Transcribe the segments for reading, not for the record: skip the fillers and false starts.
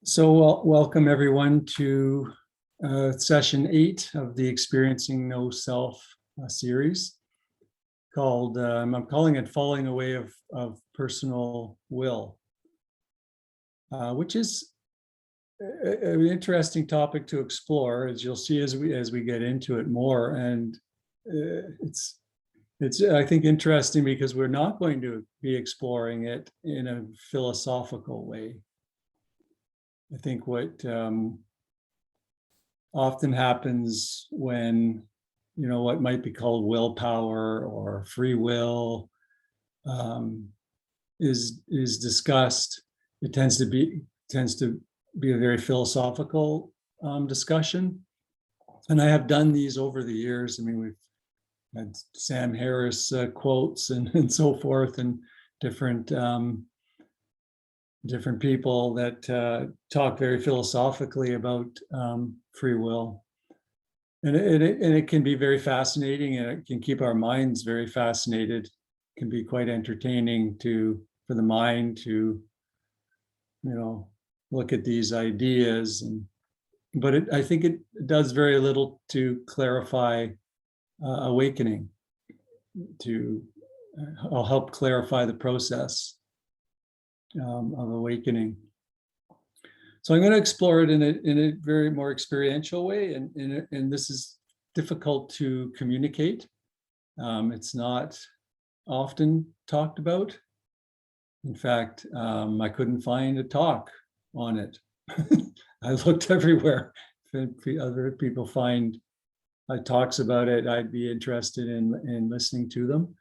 Welcome everyone to session 8 of the Experiencing No Self series called, I'm calling it Falling Away of Personal Will, which is an interesting topic to explore, as you'll see as we get into it more. And it's I think interesting because we're not going to be exploring it in a philosophical way. I think what often happens when, what might be called willpower or free will is discussed, it tends to be a very philosophical discussion. And I have done these over the years. I mean, we've had Sam Harris quotes and so forth, and different people that talk very philosophically about free will. And it can be very fascinating, and it can keep our minds very fascinated. It can be quite entertaining for the mind to, look at these ideas. But I think it does very little to clarify awakening, I'll help clarify the process of awakening. So I'm going to explore it in a very more experiential way, and this is difficult to communicate. It's not often talked about. In fact, I couldn't find a talk on it. I looked everywhere. If other people find talks about it, I'd be interested in listening to them.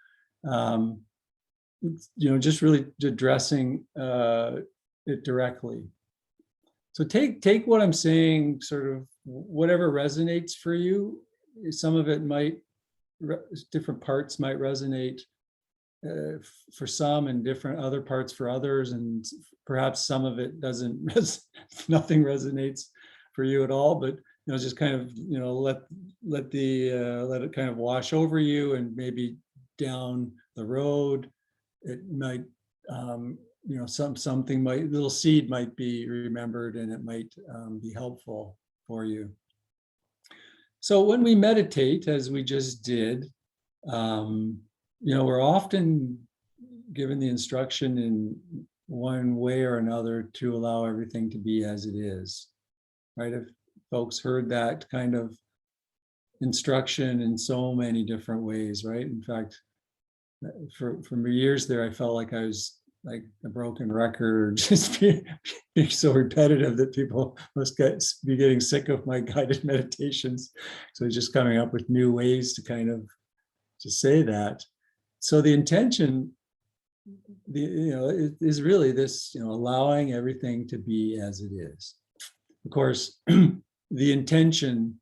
Just really addressing it directly. So take what I'm saying, sort of whatever resonates for you. Some of it different parts might resonate for some, and different other parts for others, and perhaps some of it doesn't. Nothing resonates for you at all. But just kind of let it kind of wash over you, and maybe down the road it might, something little seed might be remembered, and it might be helpful for you. So when we meditate, as we just did, we're often given the instruction in one way or another to allow everything to be as it is, right? If folks heard that kind of instruction in so many different ways, right? In fact, for years there, I felt like I was like a broken record, just being so repetitive that people must be getting sick of my guided meditations. So just coming up with new ways to kind of to say that. So the intention, is really this, allowing everything to be as it is. Of course, having the intention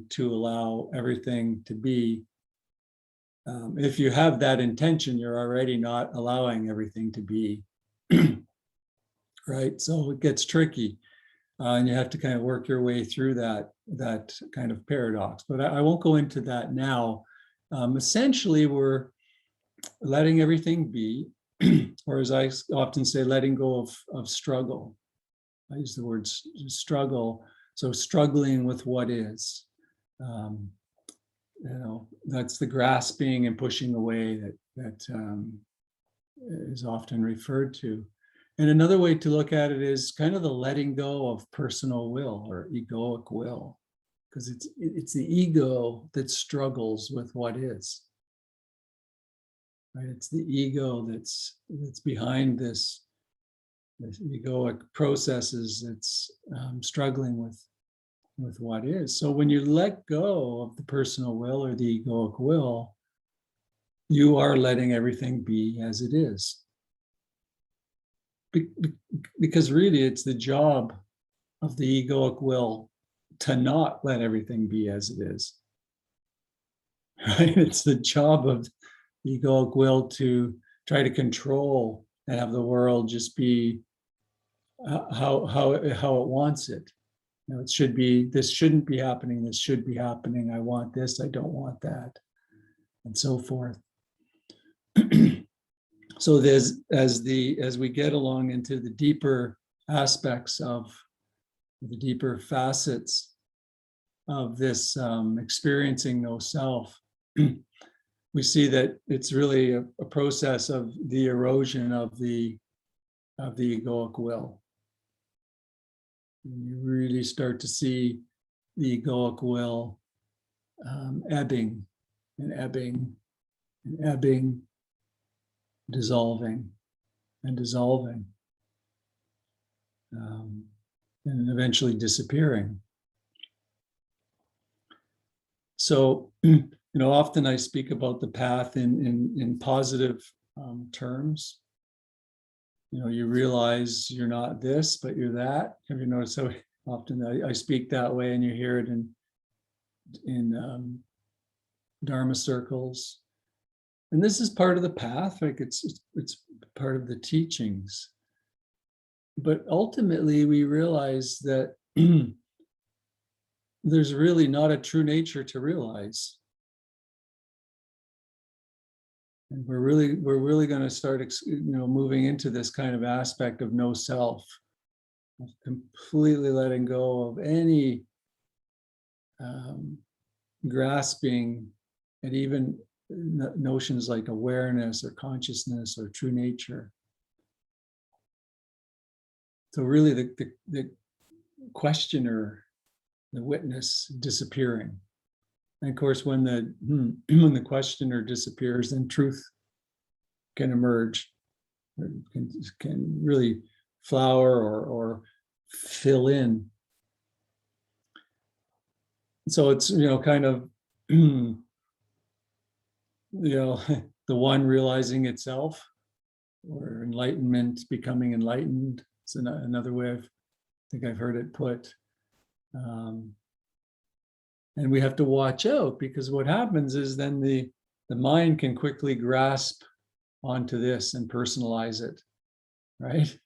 to allow everything to be. If you have that intention, you're already not allowing everything to be, right? So it gets tricky, and you have to kind of work your way through that kind of paradox. But I won't go into that now. Essentially, we're letting everything be, or as I often say, letting go of struggle. I use the word struggle, so struggling with what is. That's the grasping and pushing away that is often referred to. And another way to look at it is kind of the letting go of personal will or egoic will, because it's the ego that struggles with what is. Right? It's the ego that's behind this egoic processes that's struggling with what is. So when you let go of the personal will or the egoic will, you are letting everything be as it is. Because really it's the job of the egoic will to not let everything be as it is. Right? It's the job of the egoic will to try to control and have the world just be how it wants it. It should be, this shouldn't be happening, this should be happening, I want this, I don't want that, and so forth. So as we get along into the deeper aspects of the deeper facets of this experiencing no self, we see that it's really a process of the erosion of the egoic will. And you really start to see the egoic will ebbing and ebbing and ebbing, dissolving and dissolving, and eventually disappearing. So, often I speak about the path in positive terms. You realize you're not this, but you're that. Have you noticed how often I speak that way, and you hear it in Dharma circles? And this is part of the path, like it's part of the teachings. But ultimately, we realize that there's really not a true nature to realize. And we're really going to start, moving into this kind of aspect of no self, of completely letting go of any grasping at even notions like awareness or consciousness or true nature. So really, the questioner, the witness, disappearing. And of course, when the questioner disappears, then truth can emerge, or can really flower or fill in. So it's kind of the one realizing itself, or enlightenment becoming enlightened. It's another way I think I've heard it put. And we have to watch out, because what happens is then the mind can quickly grasp onto this and personalize it, right?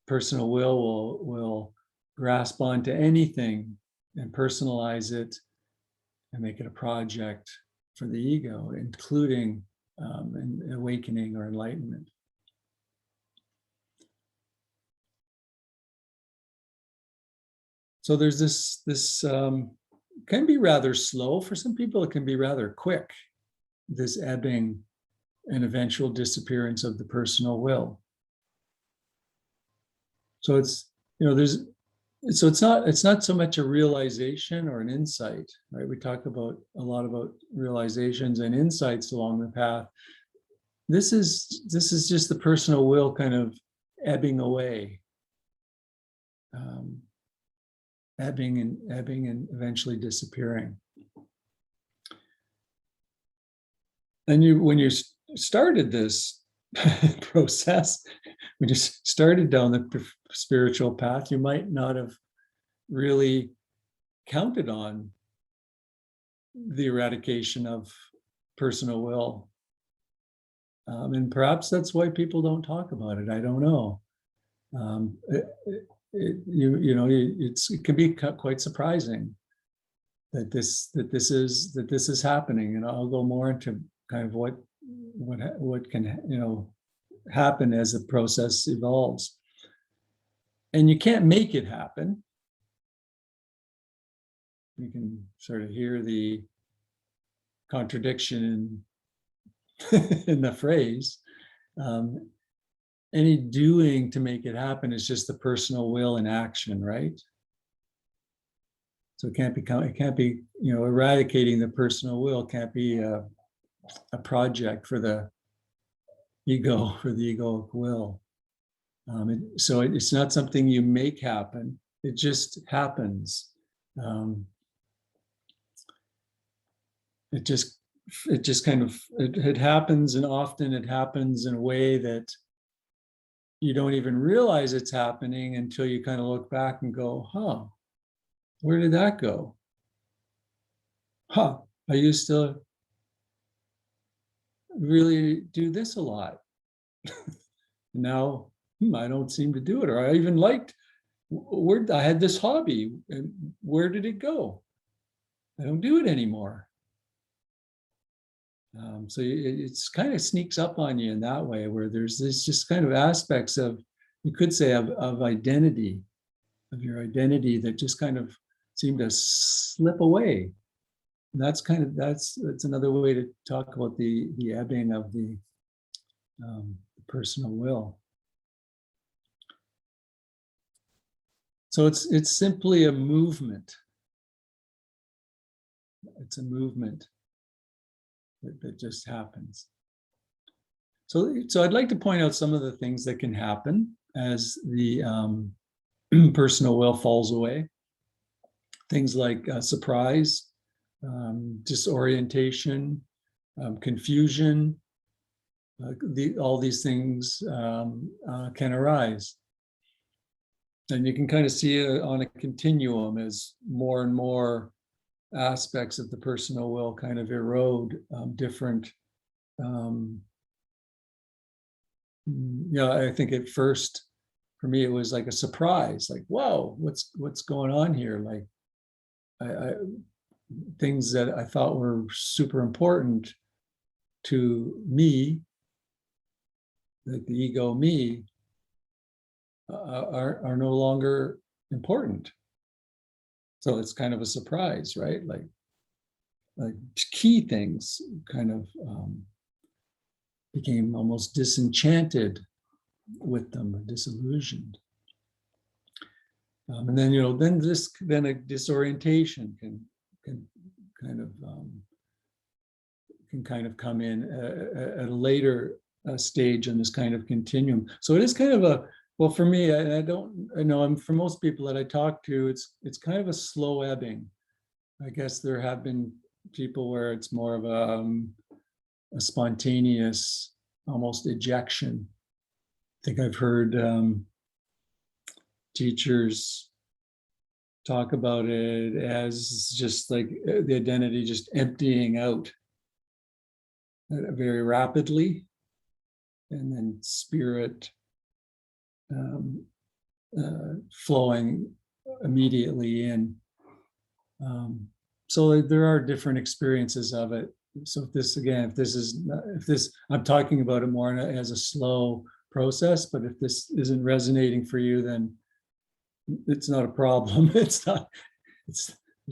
Personal will grasp onto anything and personalize it and make it a project for the ego, including an awakening or enlightenment. So there's this can be rather slow. For some people, it can be rather quick, this ebbing and eventual disappearance of the personal will. So it's not so much a realization or an insight, right? We talk a lot about realizations and insights along the path. This is just the personal will kind of ebbing away. Ebbing and eventually disappearing. And when you started this process, when you started down the spiritual path, you might not have really counted on the eradication of personal will. And perhaps that's why people don't talk about it. I don't know. It can be quite surprising that this is happening, and I'll go more into kind of what can happen as the process evolves. And you can't make it happen. You can sort of hear the contradiction in the phrase. Any doing to make it happen is just the personal will in action, right? So it can't be, eradicating the personal will can't be a project for the ego, for the egoic will. So it's not something you make happen. It just happens. It just kind of it happens, and often it happens in a way that you don't even realize it's happening until you kind of look back and go, where did that go? I used to really do this a lot. Now, I don't seem to do it. Or I even I had this hobby, and where did it go? I don't do it anymore. So it's kind of sneaks up on you in that way, where there's this just kind of aspects of you could say of identity, of your identity that just kind of seemed to slip away. And that's another way to talk about the ebbing of the personal will. So it's simply a movement. It's a movement that just happens. So I'd like to point out some of the things that can happen as the personal will falls away. Things like surprise, disorientation, confusion. All these things can arise. And you can kind of see it on a continuum as more and more aspects of the personal will kind of erode different. I think at first, for me, it was like a surprise, like, whoa, what's going on here? Like, I things that I thought were super important to me, like the ego me, are no longer important. So it's kind of a surprise, right? Like key things kind of became almost disenchanted with them, disillusioned. And then, then a disorientation can kind of come in at a later stage in this kind of continuum. So it is kind of well, for me, I know for most people that I talk to, it's kind of a slow ebbing. I guess there have been people where it's more of a spontaneous, almost ejection. I think I've heard teachers talk about it as just like the identity just emptying out very rapidly, and then spirit flowing immediately in. So there are different experiences of it. So I'm talking about it more as a slow process, but if this isn't resonating for you, then it's not a problem. I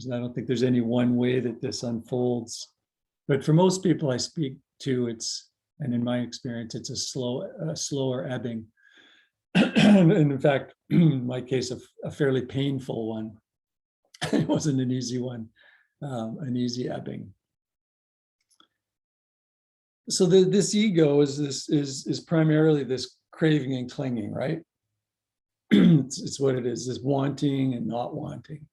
don't think there's any one way that this unfolds. But for most people I speak to, and in my experience, it's a slower ebbing. And in fact, in my case, a fairly painful one. It wasn't an easy one, an easy ebbing. So this ego is primarily this craving and clinging, right? It's what it is, this wanting and not wanting,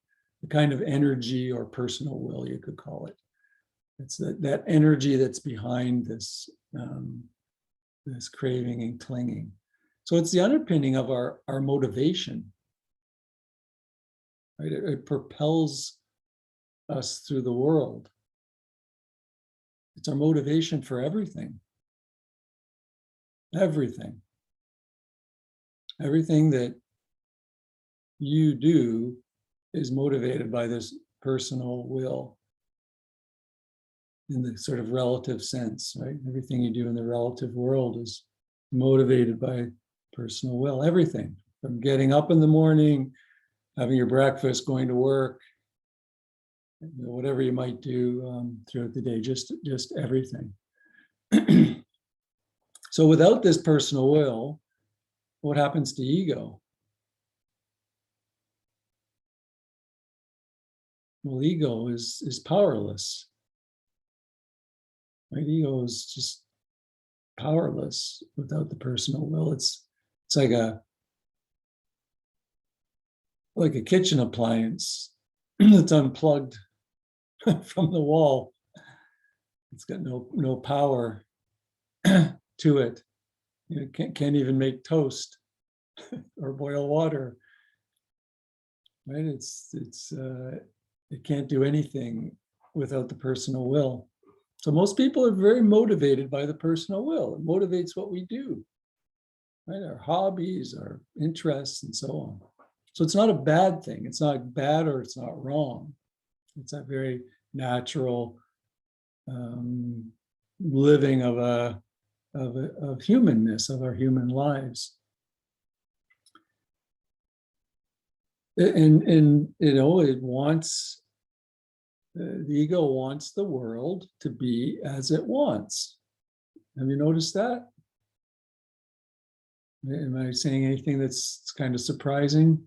the kind of energy or personal will, you could call it. It's that energy that's behind this, this craving and clinging. So it's the underpinning of our motivation, right? It propels us through the world. It's our motivation for everything. Everything that you do is motivated by this personal will in the sort of relative sense, right? Everything you do in the relative world is motivated by personal will. Everything, from getting up in the morning, having your breakfast, going to work, whatever you might do throughout the day, just everything. So without this personal will, what happens to ego? Well, ego is powerless. Right? Ego is just powerless without the personal will. It's like a kitchen appliance that's unplugged from the wall. It's got no power to it. Can't even make toast or boil water. Right? It can't do anything without the personal will. So most people are very motivated by the personal will. It motivates what we do, right? Our hobbies, our interests, and so on. So it's not a bad thing. It's not bad or it's not wrong. It's a very natural living of humanness, of our human lives. and it wants, the ego wants the world to be as it wants. Have you noticed that? Am I saying anything that's kind of surprising?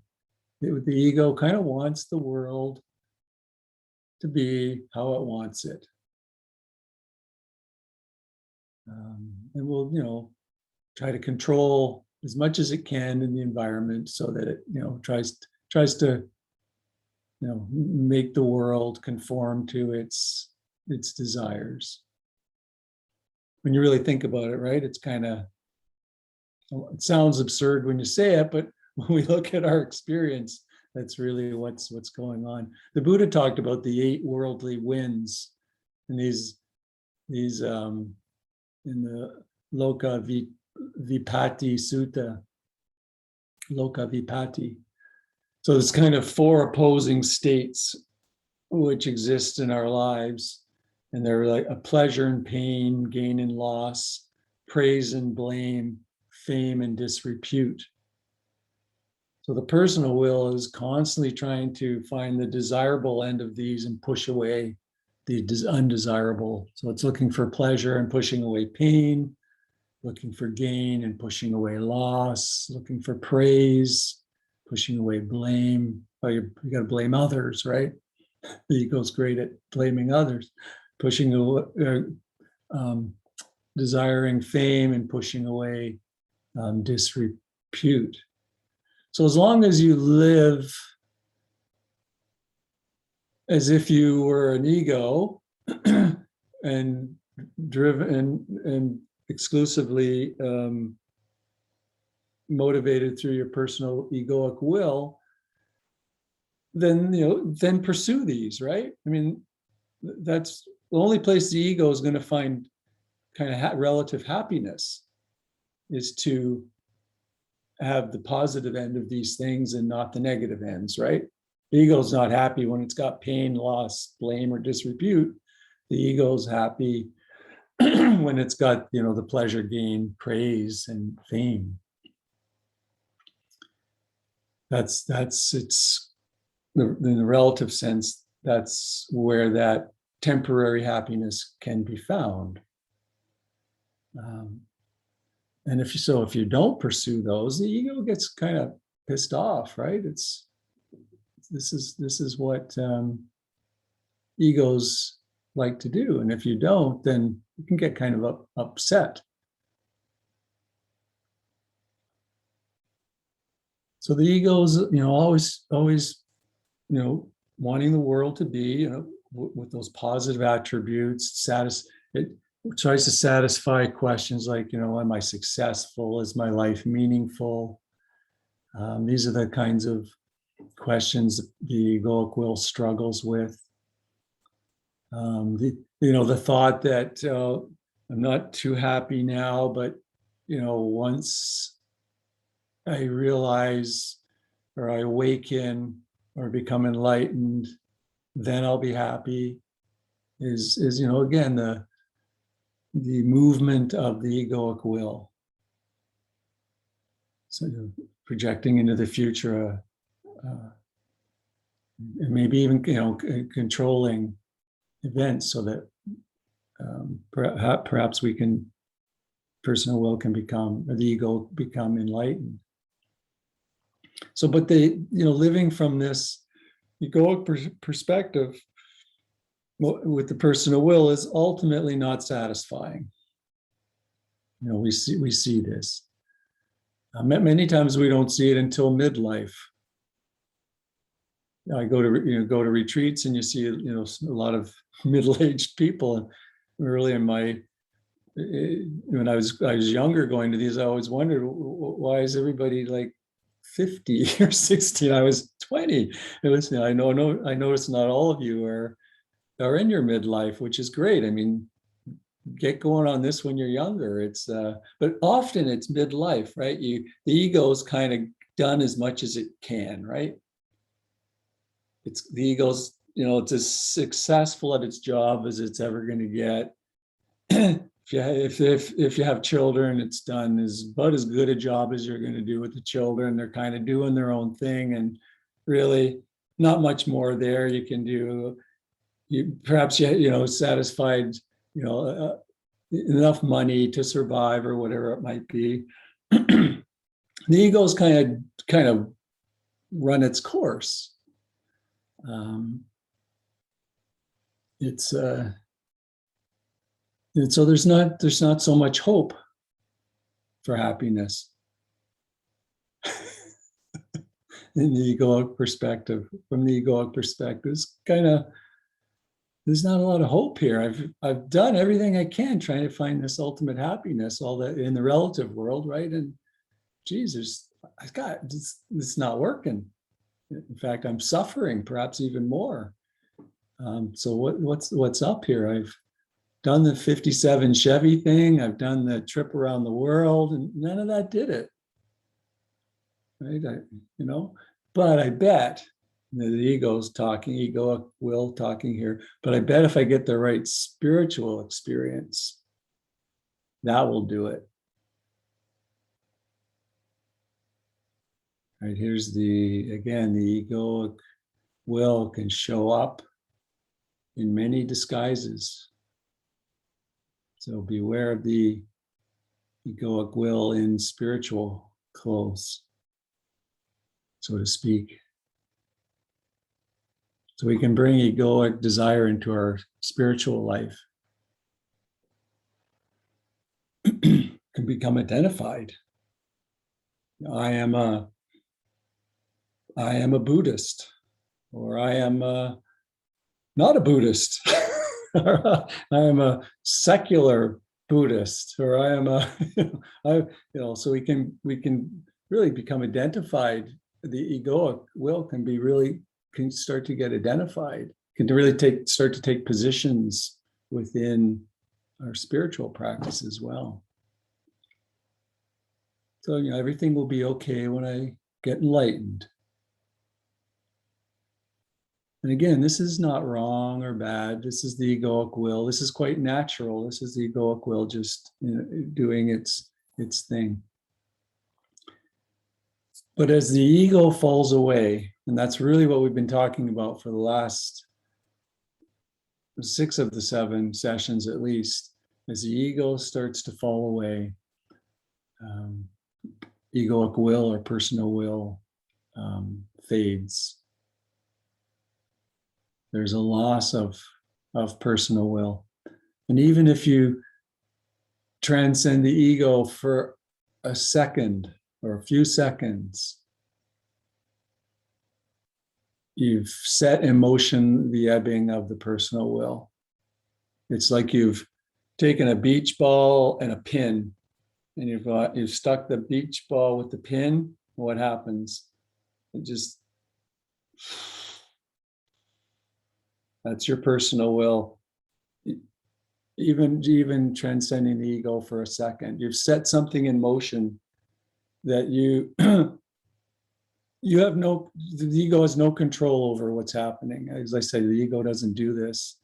The ego kind of wants the world to be how it wants it. And we'll, try to control as much as it can in the environment so that it, tries to, make the world conform to its desires. When you really think about it, right? It's kind of, it sounds absurd when you say it, but when we look at our experience, that's really what's going on. The Buddha talked about the 8 worldly winds, and these in the Loka Vipatti Sutta, Loka Vipatti. So it's kind of 4 opposing states which exist in our lives, and they're like a pleasure and pain, gain and loss, praise and blame, fame and disrepute. So the personal will is constantly trying to find the desirable end of these and push away the undesirable. So it's looking for pleasure and pushing away pain, looking for gain and pushing away loss, looking for praise, pushing away blame. Oh, you got to blame others, right? The ego's great at blaming others, pushing away, desiring fame and pushing away disrepute. So as long as you live as if you were an ego and driven and exclusively motivated through your personal egoic will, then pursue these, right? I mean, that's the only place the ego is going to find kind of relative happiness, is to have the positive end of these things and not the negative ends, right? The ego's not happy when it's got pain, loss, blame, or disrepute. The ego's happy when it's got, the pleasure, gain, praise, and fame. It's in the relative sense, that's where that temporary happiness can be found. And if you don't pursue those, the ego gets kind of pissed off, right? This is what egos like to do, and if you don't, then you can get kind of upset. So the ego's, always, wanting the world to be, with those positive attributes. It tries to satisfy questions like, am I successful? Is my life meaningful? These are the kinds of questions the egoic will struggles with. The thought that I'm not too happy now, but once I realize or I awaken or become enlightened, then I'll be happy. Is again the movement of the egoic will. So projecting into the future, and maybe even controlling events so that perhaps personal will can become, or the ego become enlightened. So, but living from this egoic perspective with the personal will is ultimately not satisfying. We see this. Many times we don't see it until midlife. I go to retreats, and you see a lot of middle-aged people. And early in when I was younger going to these, I always wondered, why is everybody like 50 or 60? I was 20. It was, I noticed not all of you are in your midlife, which is great. I mean, get going on this when you're younger. It's but often it's midlife, right? The ego's kind of done as much as it can, right? It's the ego's, it's as successful at its job as it's ever going to get. If you have children, it's done about as good a job as you're going to do with the children. They're kind of doing their own thing, and really, not much more there you can do. You perhaps satisfied, enough money to survive or whatever it might be. The ego's kind of run its course. It's and so there's not so much hope for happiness in the egoic perspective. From the egoic perspective, it's there's not a lot of hope here. I've done everything I can trying to find this ultimate happiness, all that in the relative world, right? And Jesus, it's not working. In fact, I'm suffering, perhaps even more. So what's up here? I've done the 57 Chevy thing. I've done the trip around the world, and none of that did it. Right? But I bet the ego's talking, egoic will talking here. But I bet if I get the right spiritual experience, that will do it. Right, here's the egoic will can show up in many disguises. So beware of the egoic will in spiritual clothes, so to speak. So we can bring egoic desire into our spiritual life. Can become identified. I am a Buddhist, or I am not a Buddhist. I am a secular Buddhist, or I am so we can really become identified. The egoic will can start to get identified, can really start to take positions within our spiritual practice as well. So everything will be okay when I get enlightened. And again, this is not wrong or bad. This is the egoic will. This is quite natural. This is the egoic will just doing its thing. But as the ego falls away, and that's really what we've been talking about for the last 6 of the 7 sessions at least, as the ego starts to fall away, egoic will or personal will fades. There's a loss of personal will. And even if you transcend the ego for a second or a few seconds, you've set in motion the ebbing of the personal will. It's like you've taken a beach ball and a pin, and you've stuck the beach ball with the pin. What happens? That's your personal will. Even transcending the ego for a second, you've set something in motion that the ego has no control over what's happening. As I say, the ego doesn't do this.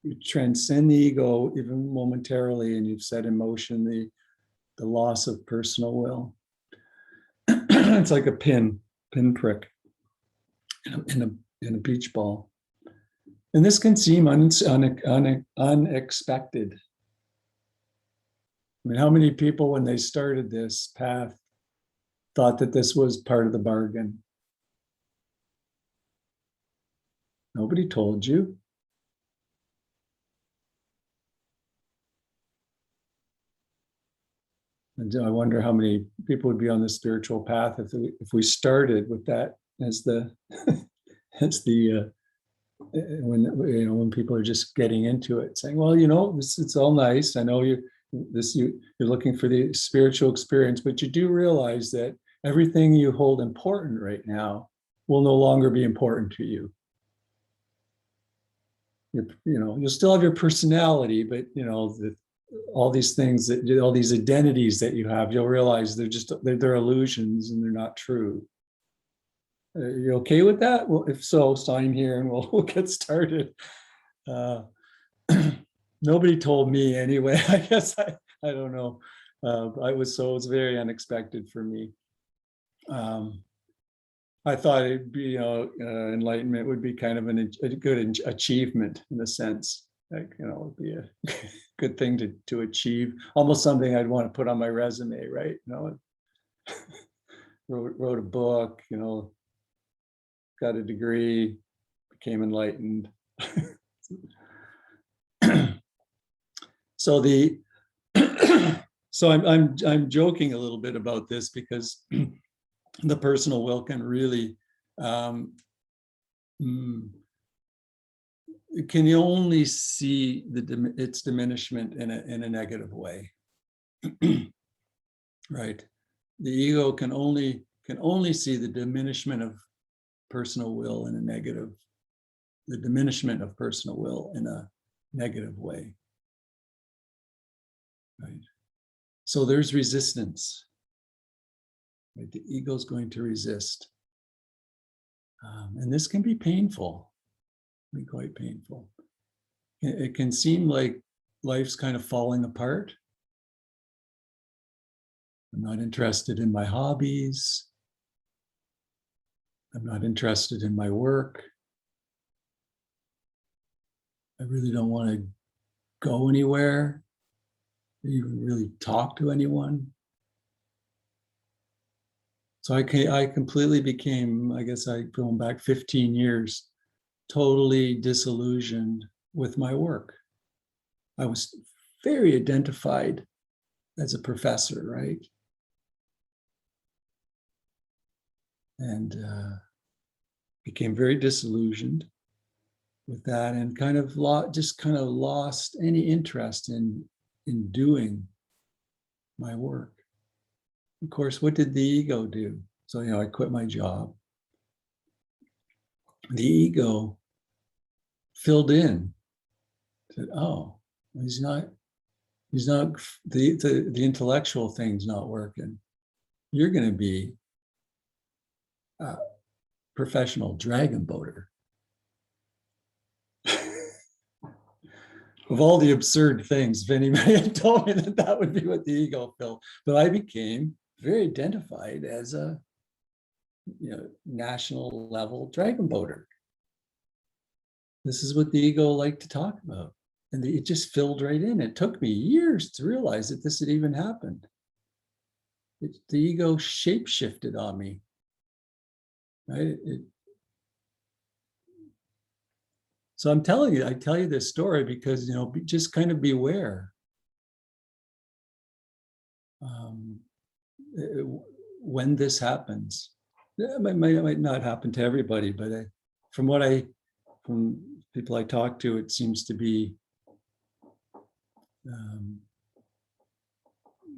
You transcend the ego even momentarily, and you've set in motion the loss of personal will. It's like a pin prick in a beach ball. And this can seem unexpected. I mean, how many people, when they started this path, thought that this was part of the bargain? Nobody told you. And I wonder how many people would be on the spiritual path if we started with that as the when people are just getting into it, saying, well, it's all nice. I know you're looking for the spiritual experience, but you do realize that everything you hold important right now will no longer be important to you. You'll still have your personality, but all these things all these identities that you have, you'll realize they're illusions and they're not true. Are you okay with that? Well, if so, sign here and we'll get started. Nobody told me anyway. I guess I don't know. It was very unexpected for me. I thought it'd be, enlightenment would be kind of a good achievement in a sense. Like, it'd be a good thing to achieve, almost something I'd want to put on my resume, right? Wrote a book, got a degree, became enlightened. So so I'm joking a little bit about this because the personal will can really can you only see its diminishment in a negative way. Right? The ego can only see the diminishment of personal will in a negative, the diminishment of personal will in a negative way. Right? So there's resistance. Right? The ego is going to resist. And this can be painful, be quite painful. It can seem like life's kind of falling apart. I'm not interested in my hobbies. I'm not interested in my work. I really don't want to go anywhere, even really talk to anyone. So I completely became, I guess going back 15 years, totally disillusioned with my work. I was very identified as a professor, right? And became very disillusioned with that, and kind of lost any interest in doing my work. Of course, what did the ego do? So, I quit my job. The ego filled in, said, oh, he's not, the intellectual thing's not working. You're going to be a professional dragon boater. Of all the absurd things, if anybody had told me that would be what the ego felt, but I became very identified as a national level dragon boater. This is what the ego liked to talk about. And it just filled right in. It took me years to realize that this had even happened. The ego shape-shifted on me. Right? So I tell you this story because, just kind of beware. When this happens, it might not happen to everybody, but from people I talk to, it seems to be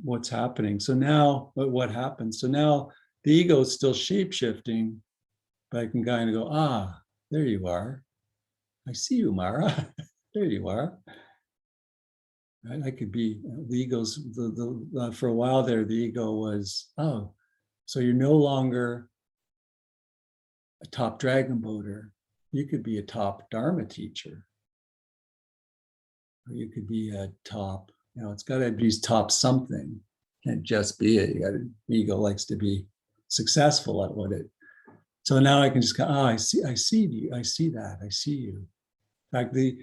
what's happening. So now, what happens? So now the ego is still shape-shifting, but I can kind of go, there you are. I see you, Mara. There you are. Right? I could be the ego's. For a while there, the ego was, so you're no longer a top dragon boater. You could be a top Dharma teacher, or you could be a top. It's got to be top something. Can't just be it. The ego likes to be successful at what it. So now I can just go, I see you. I see that. I see you. In fact, the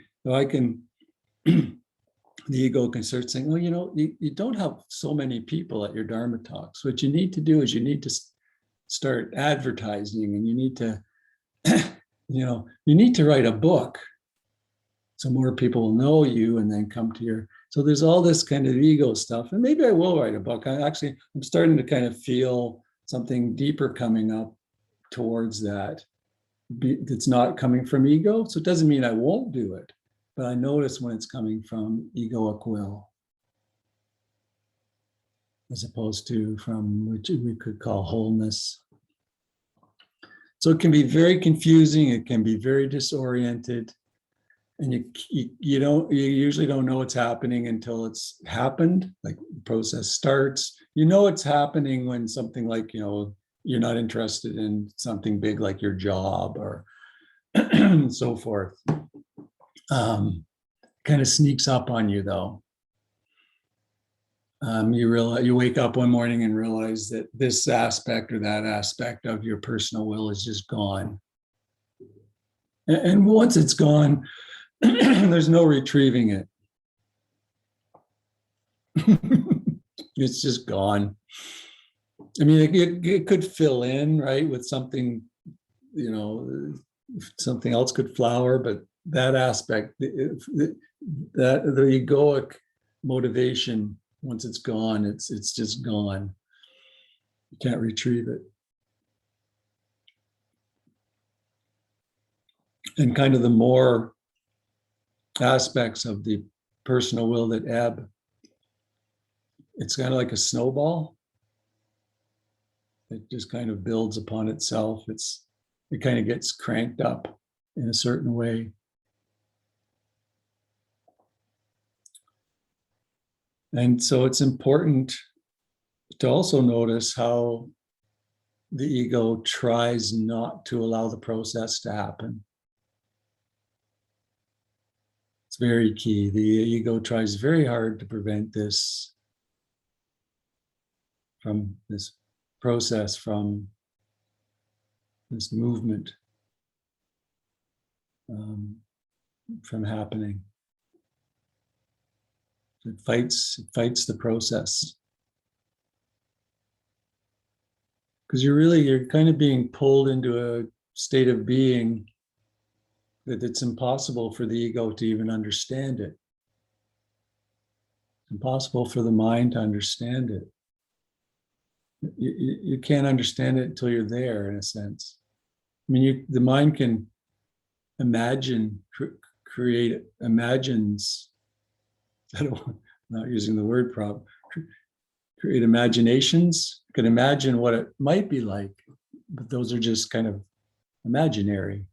ego can start saying, you don't have so many people at your Dharma talks. What you need to do is you need to start advertising, and you need to, you need to write a book so more people will know you and then come to your. So there's all this kind of ego stuff, and maybe I will write a book. I'm starting to kind of feel something deeper coming up towards that. It's not coming from ego, so it doesn't mean I won't do it, but I notice when it's coming from egoic will, as opposed to from which we could call wholeness. So it can be very confusing. It can be very disoriented, and you usually don't know what's happening until it's happened. Like the process starts. It's happening when something like you're not interested in something big like your job or so forth. Kind of sneaks up on you though. You wake up one morning and realize that this aspect or that aspect of your personal will is just gone. And once it's gone, there's no retrieving it. It's just gone. I mean, it could fill in, right, with something, something else could flower, but that aspect, that the egoic motivation, once it's gone, it's just gone. You can't retrieve it. And kind of the more aspects of the personal will that ebb, it's kind of like a snowball. It just kind of builds upon itself. It kind of gets cranked up in a certain way. And so it's important to also notice how the ego tries not to allow the process to happen. It's very key. The ego tries very hard to prevent this from this process, from this movement from happening. It fights the process. Because you're kind of being pulled into a state of being that it's impossible for the ego to even understand it. It's impossible for the mind to understand it. You can't understand it until you're there, in a sense. I mean, the mind can imagine, imagines, I'm not using the word prop, create imaginations, can imagine what it might be like, but those are just kind of imaginary.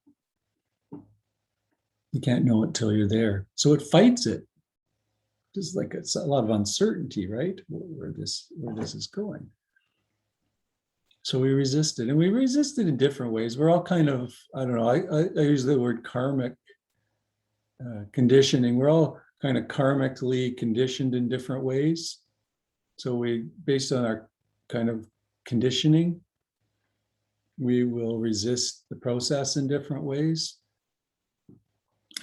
You can't know it till you're there. So it fights it. Just like it's a lot of uncertainty, right? Where this is going. So we resist it, and we resist it in different ways. We're all kind of, I don't know, I use the word karmic conditioning. We're all kind of karmically conditioned in different ways. So based on our kind of conditioning, we will resist the process in different ways,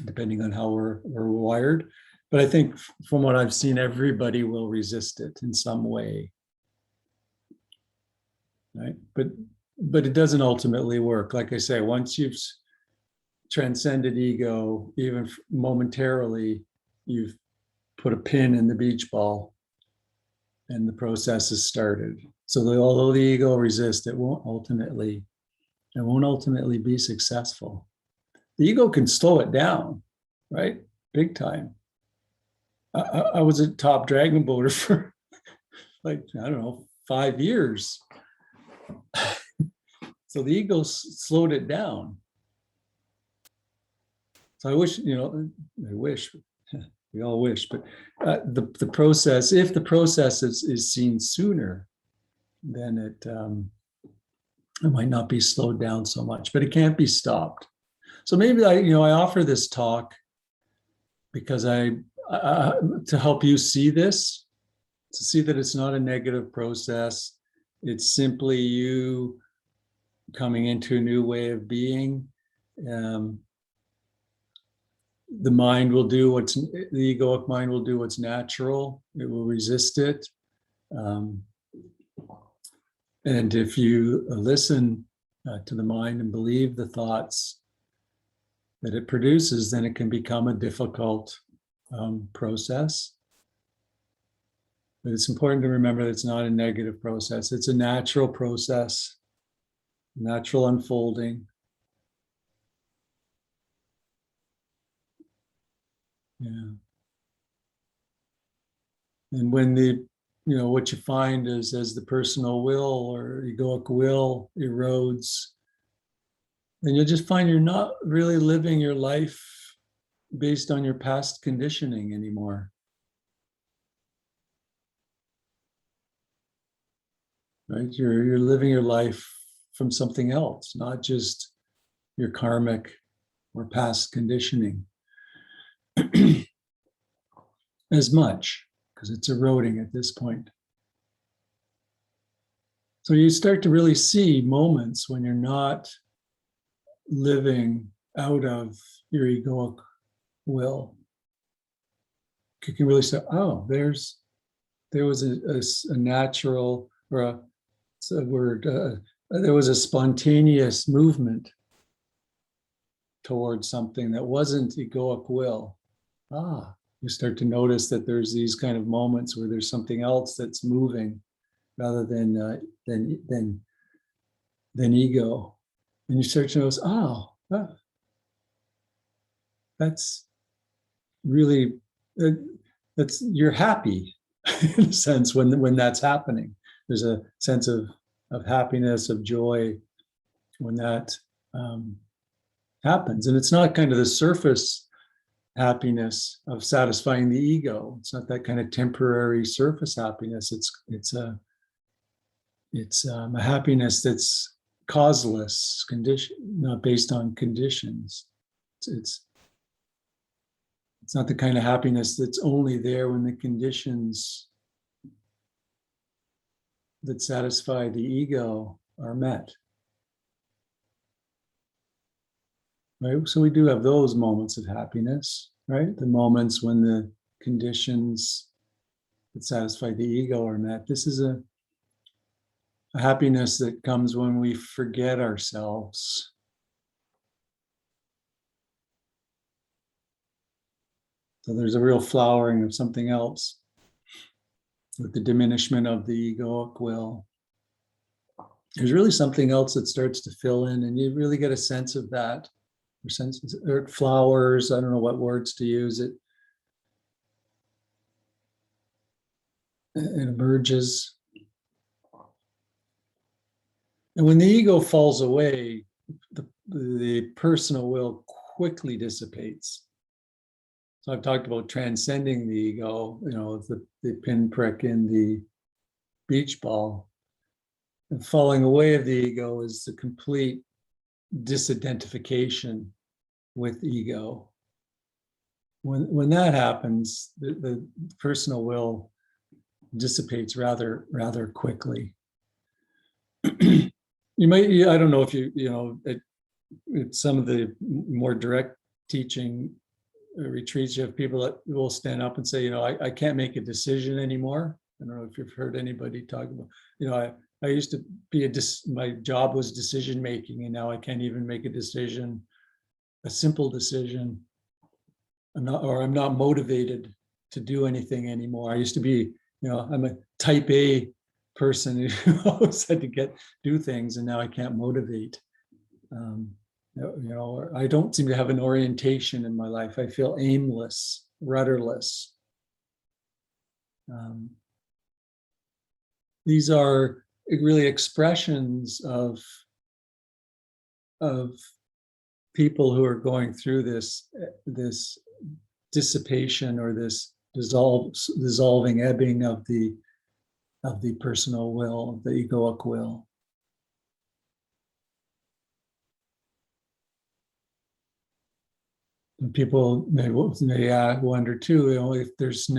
depending on how we're wired. But I think from what I've seen, everybody will resist it in some way. Right? But it doesn't ultimately work. Like I say, once you've transcended ego, even momentarily, you've put a pin in the beach ball and the process has started. So although the ego resists, it won't ultimately be successful. The ego can slow it down, right? Big time. I was a top dragon boater for like, I don't know, 5 years. So the ego slowed it down. So I wish, we all wish, but the process, if the process is seen sooner, then it might not be slowed down so much, but it can't be stopped. So maybe I offer this talk because to help you see this, to see that it's not a negative process. It's simply you coming into a new way of being. The mind will do the egoic mind will do what's natural. It will resist it. And if you listen to the mind and believe the thoughts that it produces, then it can become a difficult process. But it's important to remember that it's not a negative process. It's a natural process, natural unfolding. Yeah. And when what you find is as the personal will or egoic will erodes, then you'll just find you're not really living your life based on your past conditioning anymore. Right? You're living your life from something else, not just your karmic or past conditioning as much, because it's eroding at this point. So you start to really see moments when you're not living out of your egoic will. You can really say, oh, there was a natural, or it's a word, there was a spontaneous movement towards something that wasn't egoic will. You start to notice that there's these kind of moments where there's something else that's moving rather than ego. And you start to notice, that's really, you're happy in a sense when that's happening. There's a sense of happiness, of joy when that happens. And it's not kind of the surface happiness of satisfying the ego. It's not that kind of temporary surface happiness. It's a happiness that's causeless, condition, not based on conditions. It's not the kind of happiness that's only there when the conditions that satisfy the ego are met. Right? So we do have those moments of happiness, right? The moments when the conditions that satisfy the ego are met. This is a happiness that comes when we forget ourselves. So there's a real flowering of something else with the diminishment of the egoic will. There's really something else that starts to fill in, and you really get a sense of that. Or it flowers, I don't know what words to use. It emerges. And when the ego falls away, the personal will quickly dissipates. So I've talked about transcending the ego, the pinprick in the beach ball. And falling away of the ego is the complete disidentification with ego. When that happens, the personal will dissipates rather quickly. You might, I don't know if it's some of the more direct teaching retreats, you have people that will stand up and say, I can't make a decision anymore. I don't know if you've heard anybody talk about, I used to be my job was decision making, and now I can't even make a simple decision. I'm not motivated to do anything anymore. I used to be, I'm a type A person who always had to do things, and now I can't motivate. I don't seem to have an orientation in my life. I feel aimless, rudderless. These are really expressions of people who are going through this dissipation or this dissolving ebbing of the personal will, the egoic will. And people may wonder too, if there's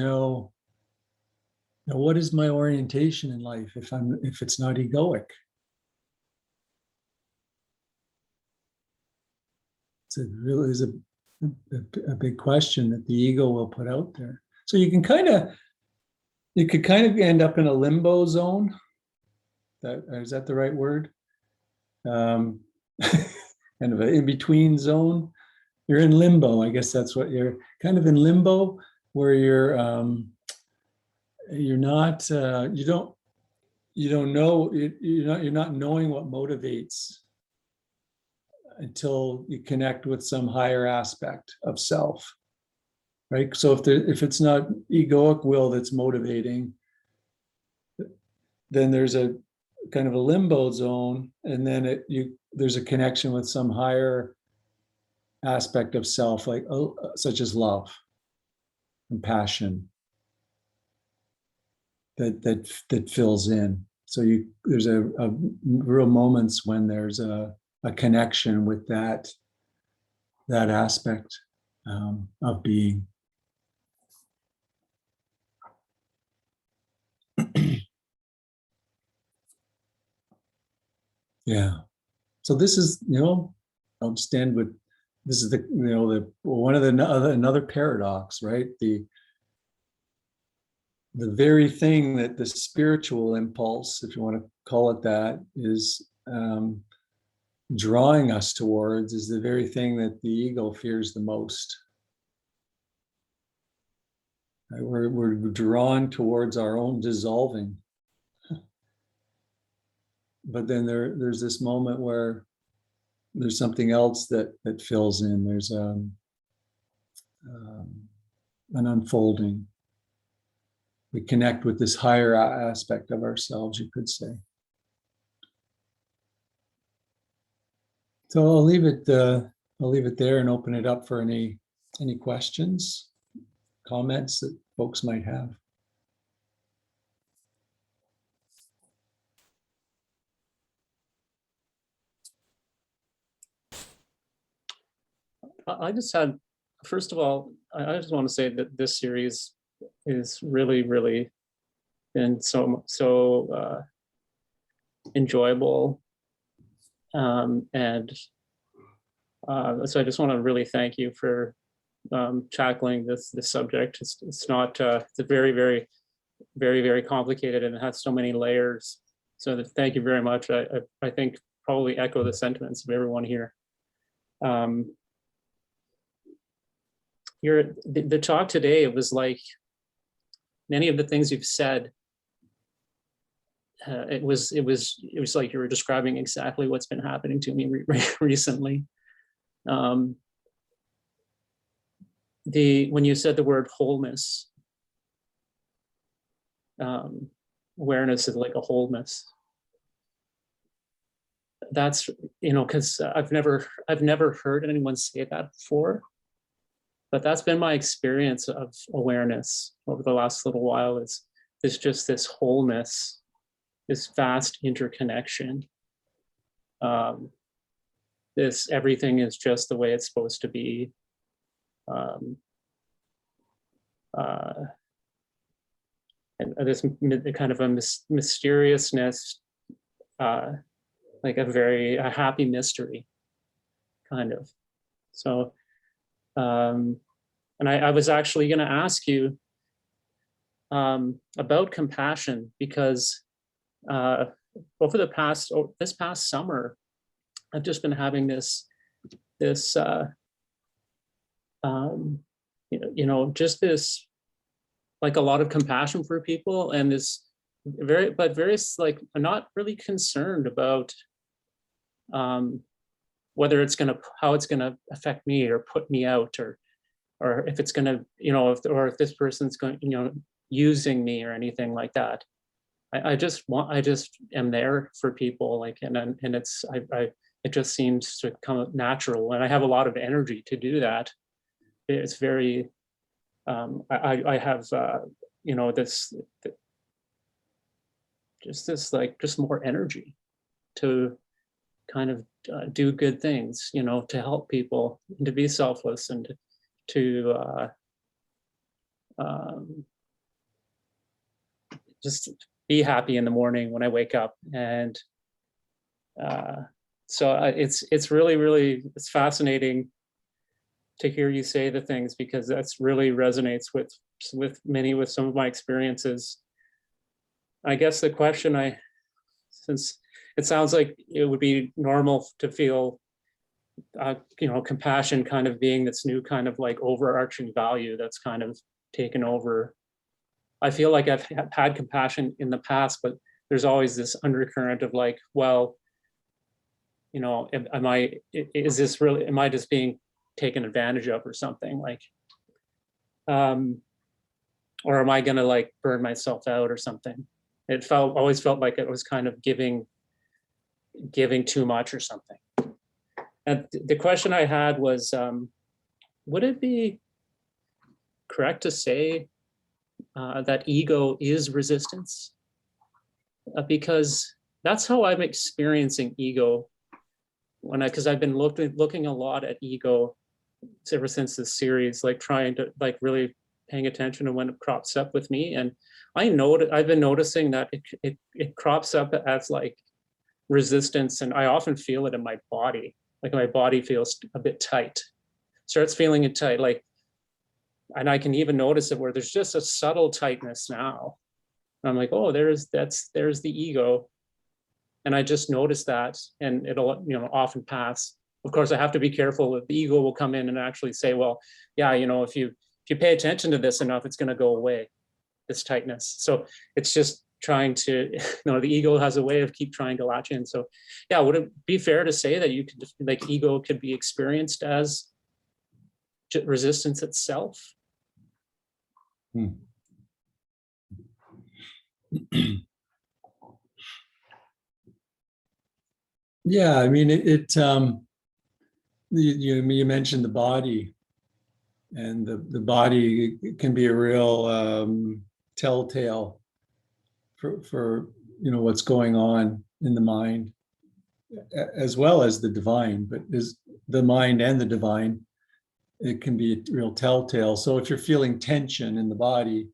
what is my orientation in life if it's not egoic? It really is a big question that the ego will put out there. So you could kind of end up in a limbo zone. Is that the right word? Kind of an in-between zone. You're in limbo. I guess that's what you're kind of in limbo, where you're not knowing what motivates until you connect with some higher aspect of self, right? So if it's not egoic will that's motivating, then there's a kind of a limbo zone, and then there's a connection with some higher aspect of self, like such as love, compassion, that fills in. So there's a real moments when there's a connection with that aspect of being. Yeah. So this is, I'll stand with, this is the one of the another paradox, right? The very thing that the spiritual impulse, if you want to call it that, is drawing us towards, is the very thing that the ego fears the most. Right? We're drawn towards our own dissolving. But then there's this moment where there's something else that fills in. There's um, an unfolding. We connect with this higher aspect of ourselves, you could say. So I'll leave it there and open it up for any questions, comments that folks might have. I just had, first of all, I just want to say that this series is really, really been so enjoyable. And so I just want to really thank you for tackling this subject. It's not, it's a very, very, very, very complicated, and it has so many layers. So thank you very much. I think probably echo the sentiments of everyone here. The talk today, it was like many of the things you've said. It was like you were describing exactly what's been happening to me recently. When you said the word wholeness, awareness is like a wholeness. That's, because I've never heard anyone say that before. But that's been my experience of awareness over the last little while, is this wholeness, this vast interconnection. This everything is just the way it's supposed to be. And this kind of a mysteriousness, like a happy mystery, kind of. So, and I was actually going to ask you about compassion, because over this past summer, I've just been having this just this, like, a lot of compassion for people, and this very like, I'm not really concerned about whether how it's gonna affect me or put me out, or if it's gonna, if this person's going, using me or anything like that. I just am there for people, like, and it's, it just seems to come natural, and I have a lot of energy to do that. It's very, I have, this, just more energy to kind of do good things, to help people, and to be selfless, and to just be happy in the morning when I wake up. And so it's really, really, it's fascinating to hear you say the things, because that's really resonates with some of my experiences. I guess the question since it sounds like it would be normal to feel, compassion kind of being this new kind of like overarching value that's kind of taken over. I feel like I've had compassion in the past, but there's always this undercurrent of like, well, am I just being taken advantage of or something, like, or am I gonna like burn myself out or something? It always felt like it was kind of giving too much or something. And the question I had was, would it be correct to say that ego is resistance? Because that's how I'm experiencing ego, because I've been looking a lot at ego ever since this series, like trying to like really paying attention to when it crops up with me. And I've been noticing that it crops up as like resistance, and I often feel it in my body. Like my body feels a bit tight, starts feeling it tight, like, and I can even notice it where there's just a subtle tightness now. And I'm like, oh, there's the ego. And I just noticed that, and it'll, often pass. Of course, I have to be careful that the ego will come in and actually say, well, yeah, if you pay attention to this enough, it's going to go away, this tightness. So it's just trying to, the ego has a way of keep trying to latch in. So yeah, would it be fair to say that you could, like, ego could be experienced as resistance itself? Yeah, I mean, you mentioned the body, and the body can be a real telltale for what's going on in the mind, as well as the divine. But is the mind and the divine, it can be a real telltale. So if you're feeling tension in the body,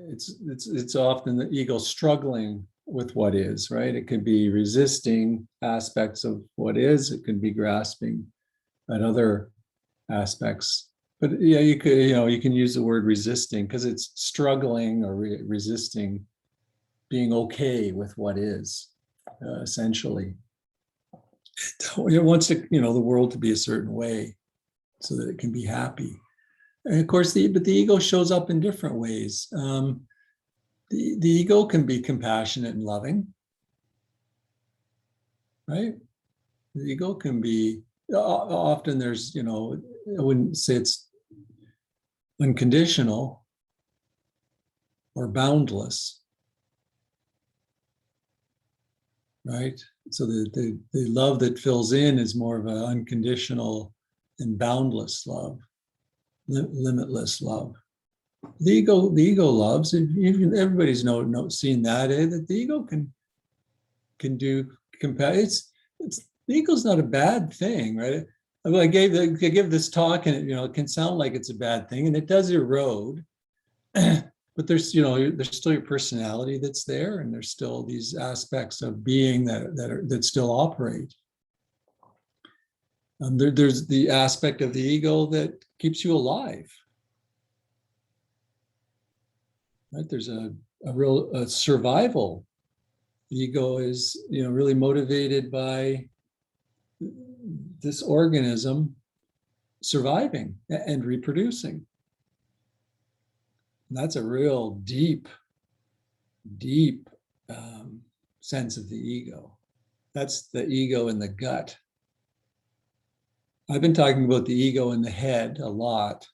it's often the ego struggling with what is, right? It could be resisting aspects of what is. It could be grasping at other aspects. But yeah, you can use the word resisting, because it's struggling or resisting being okay with what is, essentially. It wants to, the world to be a certain way so that it can be happy. And of course, the ego shows up in different ways. The ego can be compassionate and loving, right? The ego can be, often there's, I wouldn't say it's unconditional or boundless, right? So the love that fills in is more of an unconditional and boundless love, limitless love. The ego loves, and everybody's seen that, that the ego can do compassion. The ego's not a bad thing, right? I gave this talk, and it can sound like it's a bad thing, and it does erode. But there's there's still your personality that's there, and there's still these aspects of being that still operate. There's the aspect of the ego that keeps you alive. Right? There's a real survival. The ego is really motivated by this organism surviving and reproducing. And that's a real deep sense of the ego. That's the ego in the gut. I've been talking about the ego in the head a lot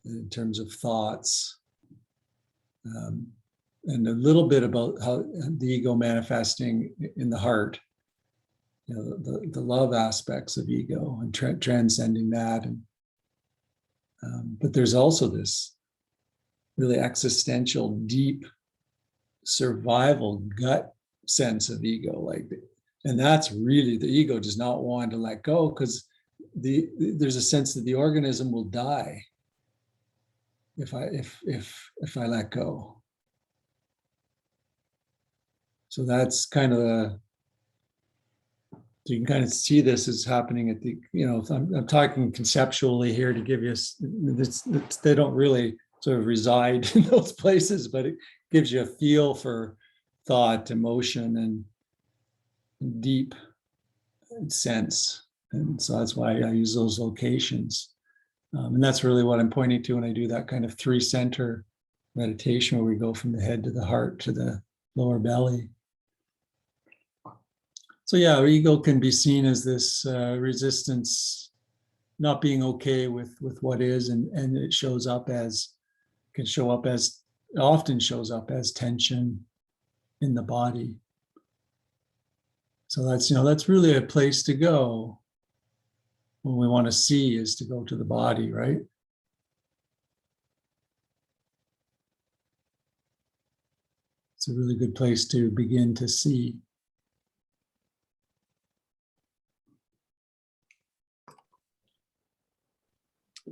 in terms of thoughts. And a little bit about how the ego manifesting in the heart, the love aspects of ego and transcending that. And but there's also this really existential, deep survival gut sense of ego, and that's really, the ego does not want to let go, because there's a sense that the organism will die if I let go. So that's kind of so you can kind of see this as happening at the, I'm talking conceptually here to give you this, they don't really sort of reside in those places, but it gives you a feel for thought, emotion, and deep sense. And so that's why I use those locations. And that's really what I'm pointing to when I do that kind of 3-center meditation, where we go from the head to the heart to the lower belly. So yeah, our ego can be seen as this resistance, not being okay with what is, and it often shows up as tension in the body. So that's really a place to go when we want to see, is to go to the body, right? It's a really good place to begin to see.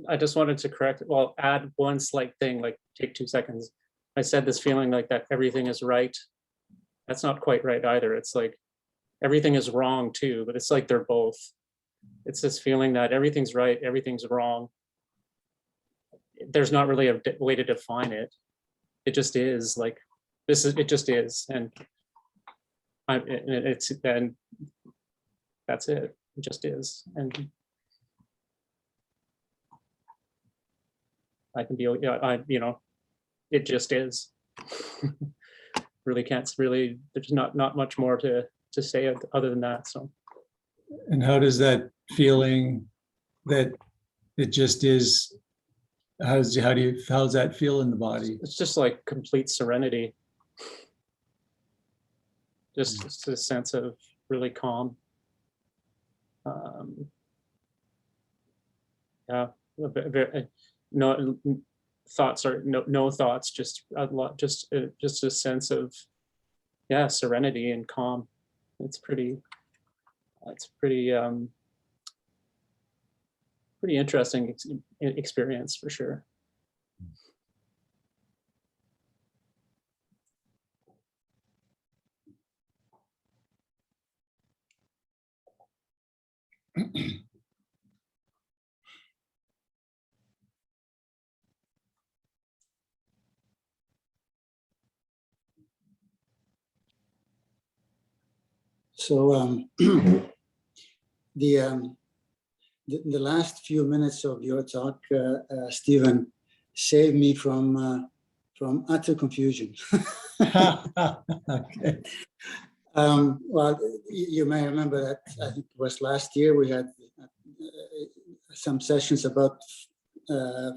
I just wanted to add one slight thing, like take 2 seconds. I said this feeling like that everything is right. that's not quite right either. It's like everything is wrong too, but it's like they're both. It's this feeling that everything's right, everything's wrong. There's not really a way to define it. It just is like, it just is. And and that's it. It just is. And I can be, it just is. Really can't really, there's not much more to say other than that. So. And how does that feeling that it just is, how's that feel in the body? It's just like complete serenity. Just a sense of really calm. Yeah, no thoughts, or no thoughts, just a lot, just a sense of, yeah, serenity and calm. It's pretty interesting experience for sure. So the last few minutes of your talk, Stephen, saved me from utter confusion. Okay. Well, you may remember that I think it was last year we had some sessions about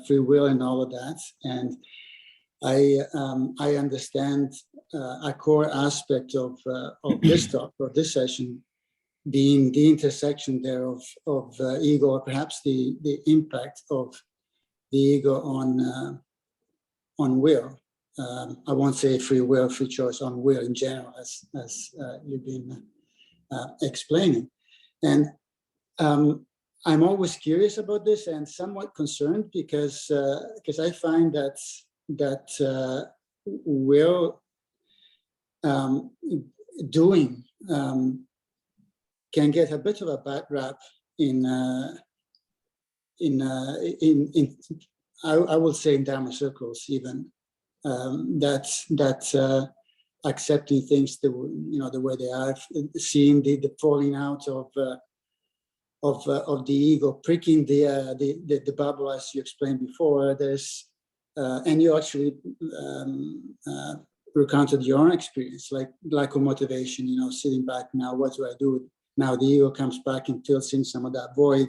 free will and all of that, and I understand a core aspect of this talk or this session being the intersection there of ego, or perhaps the impact of the ego on will. I won't say free will, free choice, on will in general, as you've been explaining. And I'm always curious about this and somewhat concerned because I find that will doing can get a bit of a bad rap in I will say in Dharma circles even, that accepting things the way they are, seeing the falling out of the ego, pricking the bubble, as you explained before. There's and you actually recounted your own experience, like lack of motivation, sitting back. Now what do I do? Now the ego comes back and fills in some of that void.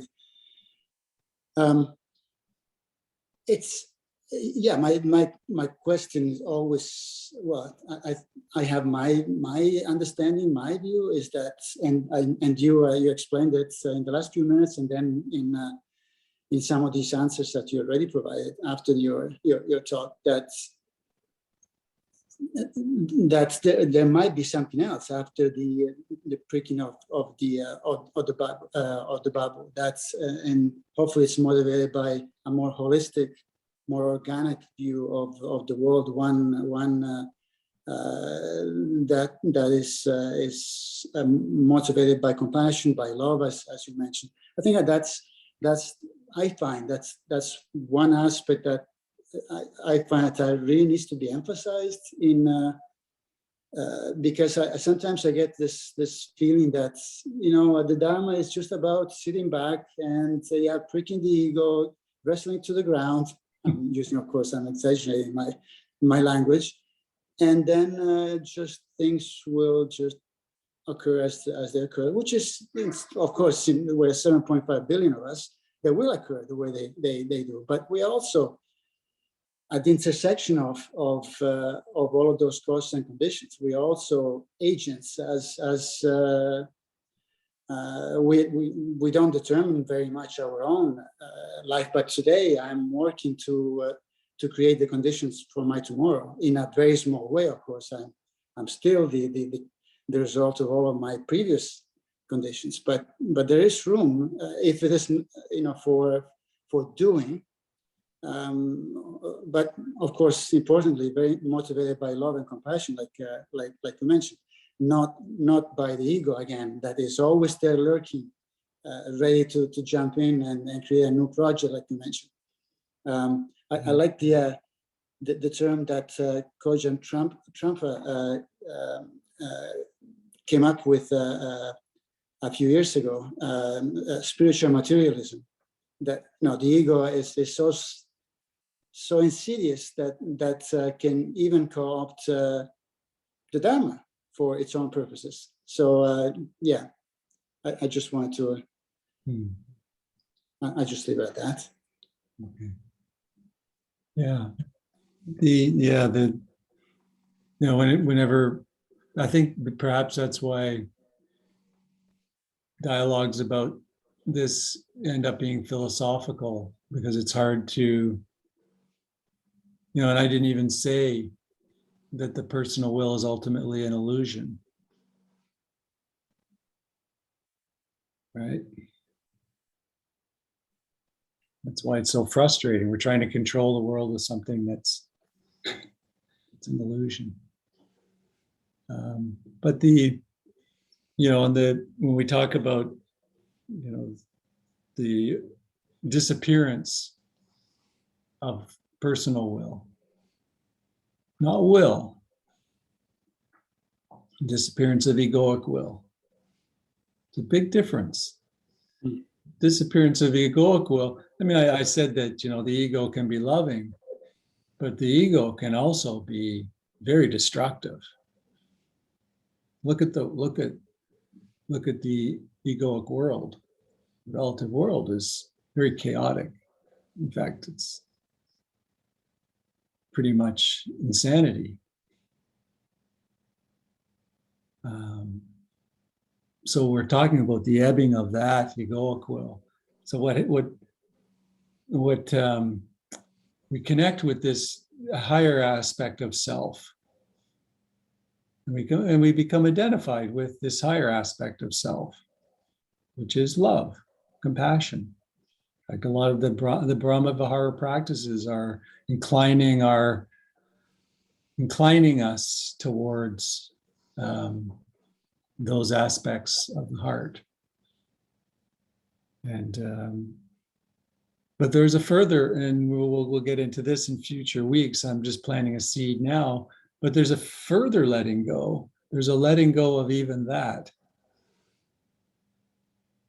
It's, yeah, my question is always, well, I have my understanding, my view is that, and you explained it in the last few minutes, and then in some of these answers that you already provided after your talk, that there might be something else after the pricking of the bubble. That's and hopefully it's motivated by a more holistic, more organic view of the world, one that is motivated by compassion, by love, as you mentioned. I think that's one aspect that I find that really needs to be emphasized in because sometimes I get this feeling that the Dharma is just about sitting back and pricking the ego, wrestling to the ground. I'm using, of course, I'm exaggerating my language, and then just things will just occur as they occur, which is, of course, we're 7.5 billion of us, they will occur the way they do. But we also, at the intersection of all of those causes and conditions, we are also agents. As we don't determine very much our own life, but today I'm working to create the conditions for my tomorrow in a very small way. Of course, I'm still the result of all of my previous conditions, but there is room if it is for doing. But of course, importantly, very motivated by love and compassion, like you mentioned. not by the ego again, that is always there lurking, ready to jump in and create a new project, like you mentioned. I like the term that Cogent Trump came up with a few years ago, spiritual materialism. That the ego is so insidious that can even co-opt the Dharma for its own purposes. So yeah, I just wanted to. I just leave it at that. Okay. Yeah. Whenever I think perhaps that's why dialogues about this end up being philosophical, because it's hard to, and I didn't even say that the personal will is ultimately an illusion, right? That's why it's so frustrating. We're trying to control the world with something it's an illusion. But when we talk about, the disappearance of personal will, not will, disappearance of egoic will. It's a big difference. Disappearance of egoic will. I mean, I said that, the ego can be loving, but the ego can also be very destructive. Look at the egoic world. The relative world is very chaotic. In fact, it's pretty much insanity. So we're talking about the ebbing of that egoic will. So what we connect with this higher aspect of self, and we become identified with this higher aspect of self, which is love, compassion. Like a lot of the Brahma Vihara practices are inclining us towards those aspects of the heart. And but there's a further, and we'll get into this in future weeks. I'm just planting a seed now, but there's a further letting go. There's a letting go of even that,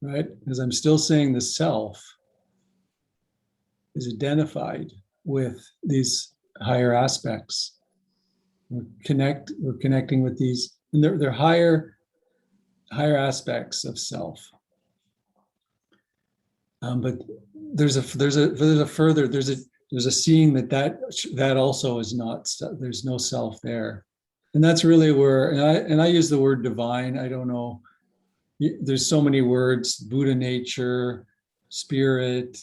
right? Because I'm still saying the self is identified with these higher aspects. We're connecting with these, and they're higher aspects of self. But there's a seeing that also is not, there's no self there. And that's really where, and I use the word divine. I don't know, there's so many words: Buddha nature, spirit,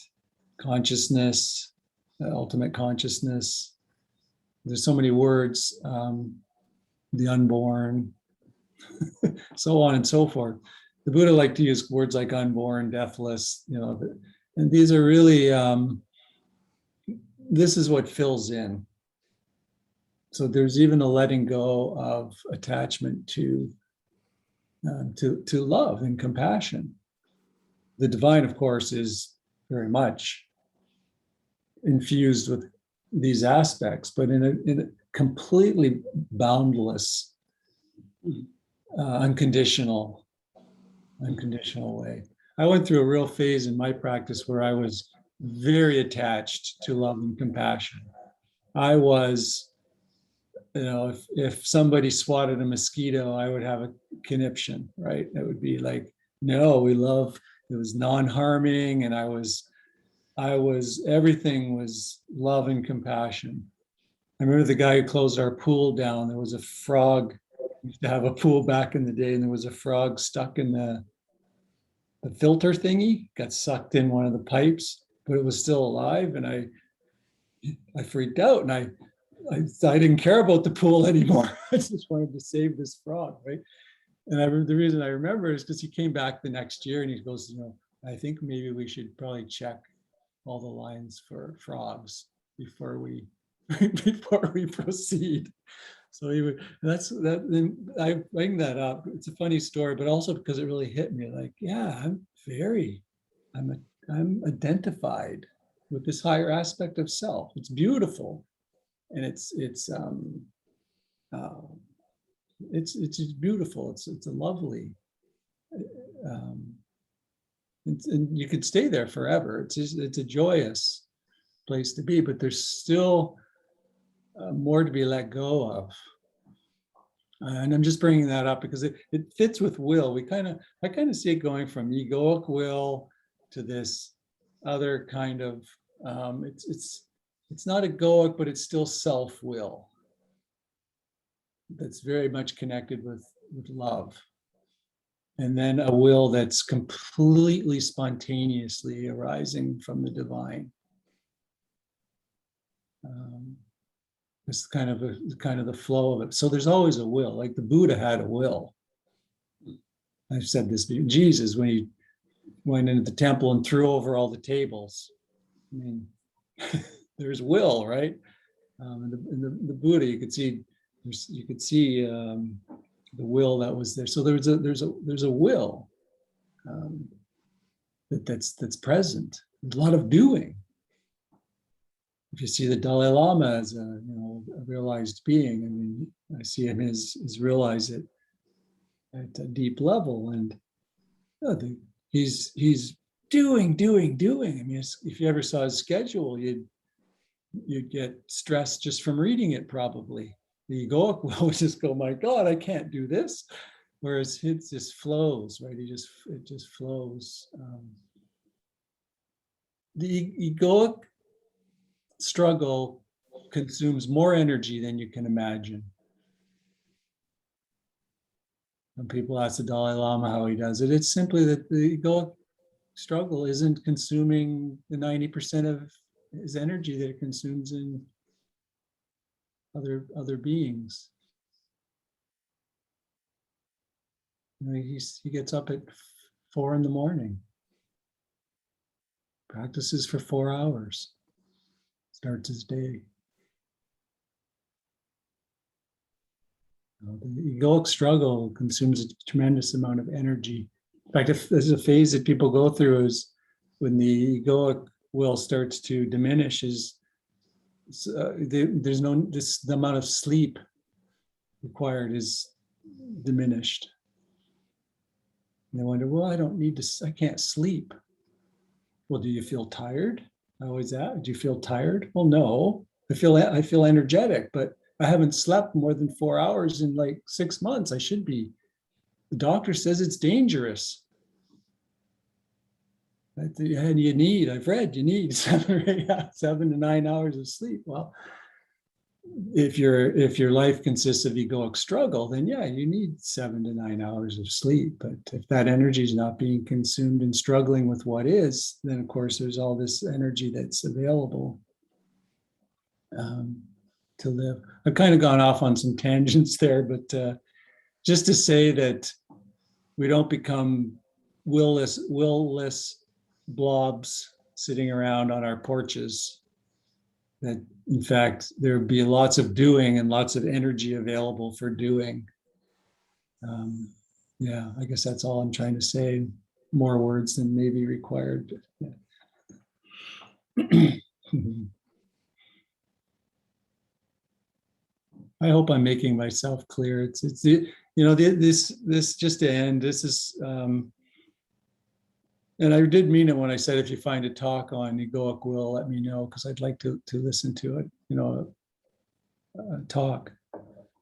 consciousness, ultimate consciousness. There's so many words, the unborn, so on and so forth. The Buddha liked to use words like unborn, deathless, and these are really, this is what fills in. So there's even a letting go of attachment to love and compassion. The divine, of course, is very much infused with these aspects, but in a completely boundless, unconditional way. I went through a real phase in my practice where I was very attached to love and compassion. I was, if somebody swatted a mosquito, I would have a conniption, right? It would be like, no, we love, it was non-harming, and I was, everything was love and compassion. I remember the guy who closed our pool down, there was a frog. We used to have a pool back in the day, and there was a frog stuck in the filter thingy, got sucked in one of the pipes, but it was still alive. And I freaked out, and I didn't care about the pool anymore. I just wanted to save this frog, right? And the reason I remember is because he came back the next year and he goes, I think maybe we should probably check all the lines for frogs before we proceed. So he would, that's that. Then I bring that up. It's a funny story, but also because it really hit me. Like, yeah, I'm identified with this higher aspect of self. It's beautiful, and uh, it's beautiful. It's a lovely. Um, and you could stay there forever. It's a joyous place to be, but there's still more to be let go of. And I'm just bringing that up because it fits with will. I kind of see it going from egoic will to this other kind of, it's not egoic, but it's still self-will. That's very much connected with love. And then a will that's completely spontaneously arising from the divine. It's kind of the flow of it. So there's always a will. Like the Buddha had a will. I've said this before. Jesus, when he went into the temple and threw over all the tables, I mean, there's will, right? In the Buddha, you could see the will that was there. So there's a will that's present. There's a lot of doing. If you see the Dalai Lama as a realized being, I mean, I see him as realized it at a deep level, and he's doing. I mean, if you ever saw his schedule, you'd get stressed just from reading it. Probably the egoic will would just go, "My God, I can't do this," whereas it just flows, right? It just flows. The egoic struggle consumes more energy than you can imagine. When people ask the Dalai Lama how he does it, it's simply that the egoic struggle isn't consuming the 90% of his energy that it consumes in other beings. He gets up at 4 a.m, practices for 4 hours, starts his day. The egoic struggle consumes a tremendous amount of energy. In fact, if there's a phase that people go through is when the egoic will starts to diminish, the amount of sleep required is diminished. And they wonder, well, I can't sleep. Well, do you feel tired? How is that? Do you feel tired? Well, no, I feel energetic, but I haven't slept more than 4 hours in like 6 months. I should be. The doctor says it's dangerous. I've read you need 7 to 9 hours of sleep. Well, if your life consists of egoic struggle, then yeah, you need 7 to 9 hours of sleep. But if that energy is not being consumed in struggling with what is, then of course there's all this energy that's available to live. I've kind of gone off on some tangents there, but just to say that we don't become willless blobs sitting around on our porches, that in fact there would be lots of doing and lots of energy available for doing. Yeah, I guess that's all I'm trying to say. More words than maybe required. But yeah. I hope I'm making myself clear. It's this just to end. This is, and I did mean it when I said if you find a talk on egoic will, let me know, because I'd like to listen to it. A talk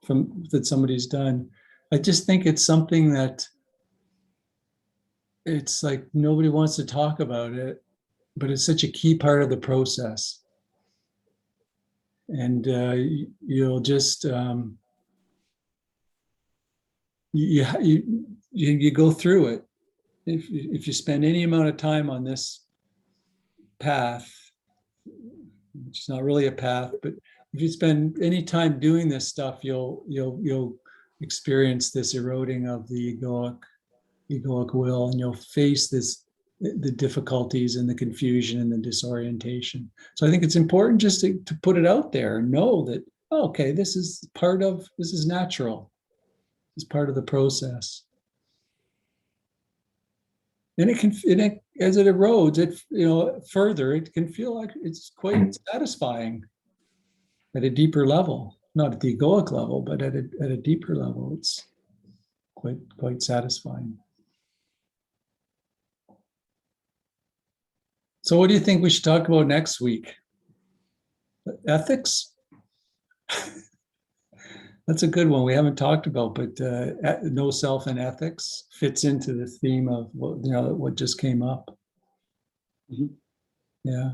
that somebody's done. I just think it's something that it's like nobody wants to talk about it, but it's such a key part of the process. And you'll just you go through it. If you spend any amount of time on this path, which is not really a path, but if you spend any time doing this stuff, you'll experience this eroding of the egoic will, and you'll face the difficulties and the confusion and the disorientation. So I think it's important just to put it out there and know that okay, this is natural. It's part of the process. And as it erodes, further, it can feel like it's quite satisfying at a deeper level, not at the egoic level, but at a deeper level, it's quite satisfying. So what do you think we should talk about next week? Ethics? That's a good one we haven't talked about, but no self and ethics fits into the theme of what just came up. Mhm. Yeah.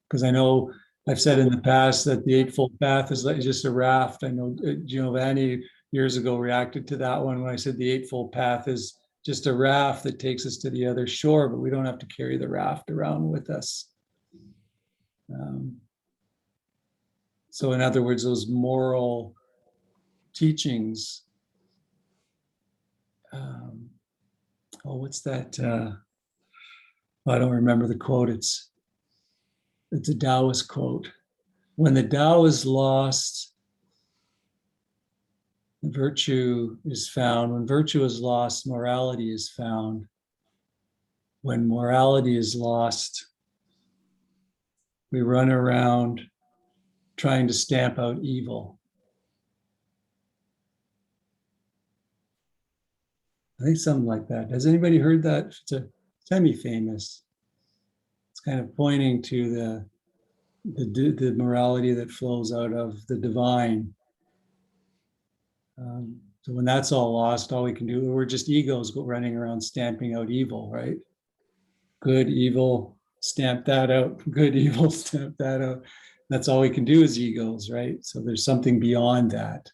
Because I know I've said in the past that the Eightfold Path is just a raft. I know Giovanni years ago reacted to that one when I said the Eightfold Path is just a raft that takes us to the other shore, but we don't have to carry the raft around with us. So in other words, those moral teachings, what's that? I don't remember the quote. It's a Taoist quote. When the Tao is lost, virtue is found. When virtue is lost, morality is found. When morality is lost, we run around trying to stamp out evil. I think something like that. Has anybody heard that? It's a semi-famous. It's kind of pointing to the morality that flows out of the divine. So when that's all lost, all we can do, we're just egos running around stamping out evil, right? Good, evil, stamp that out. Good, evil, stamp that out. That's all we can do as egos, right? So there's something beyond that.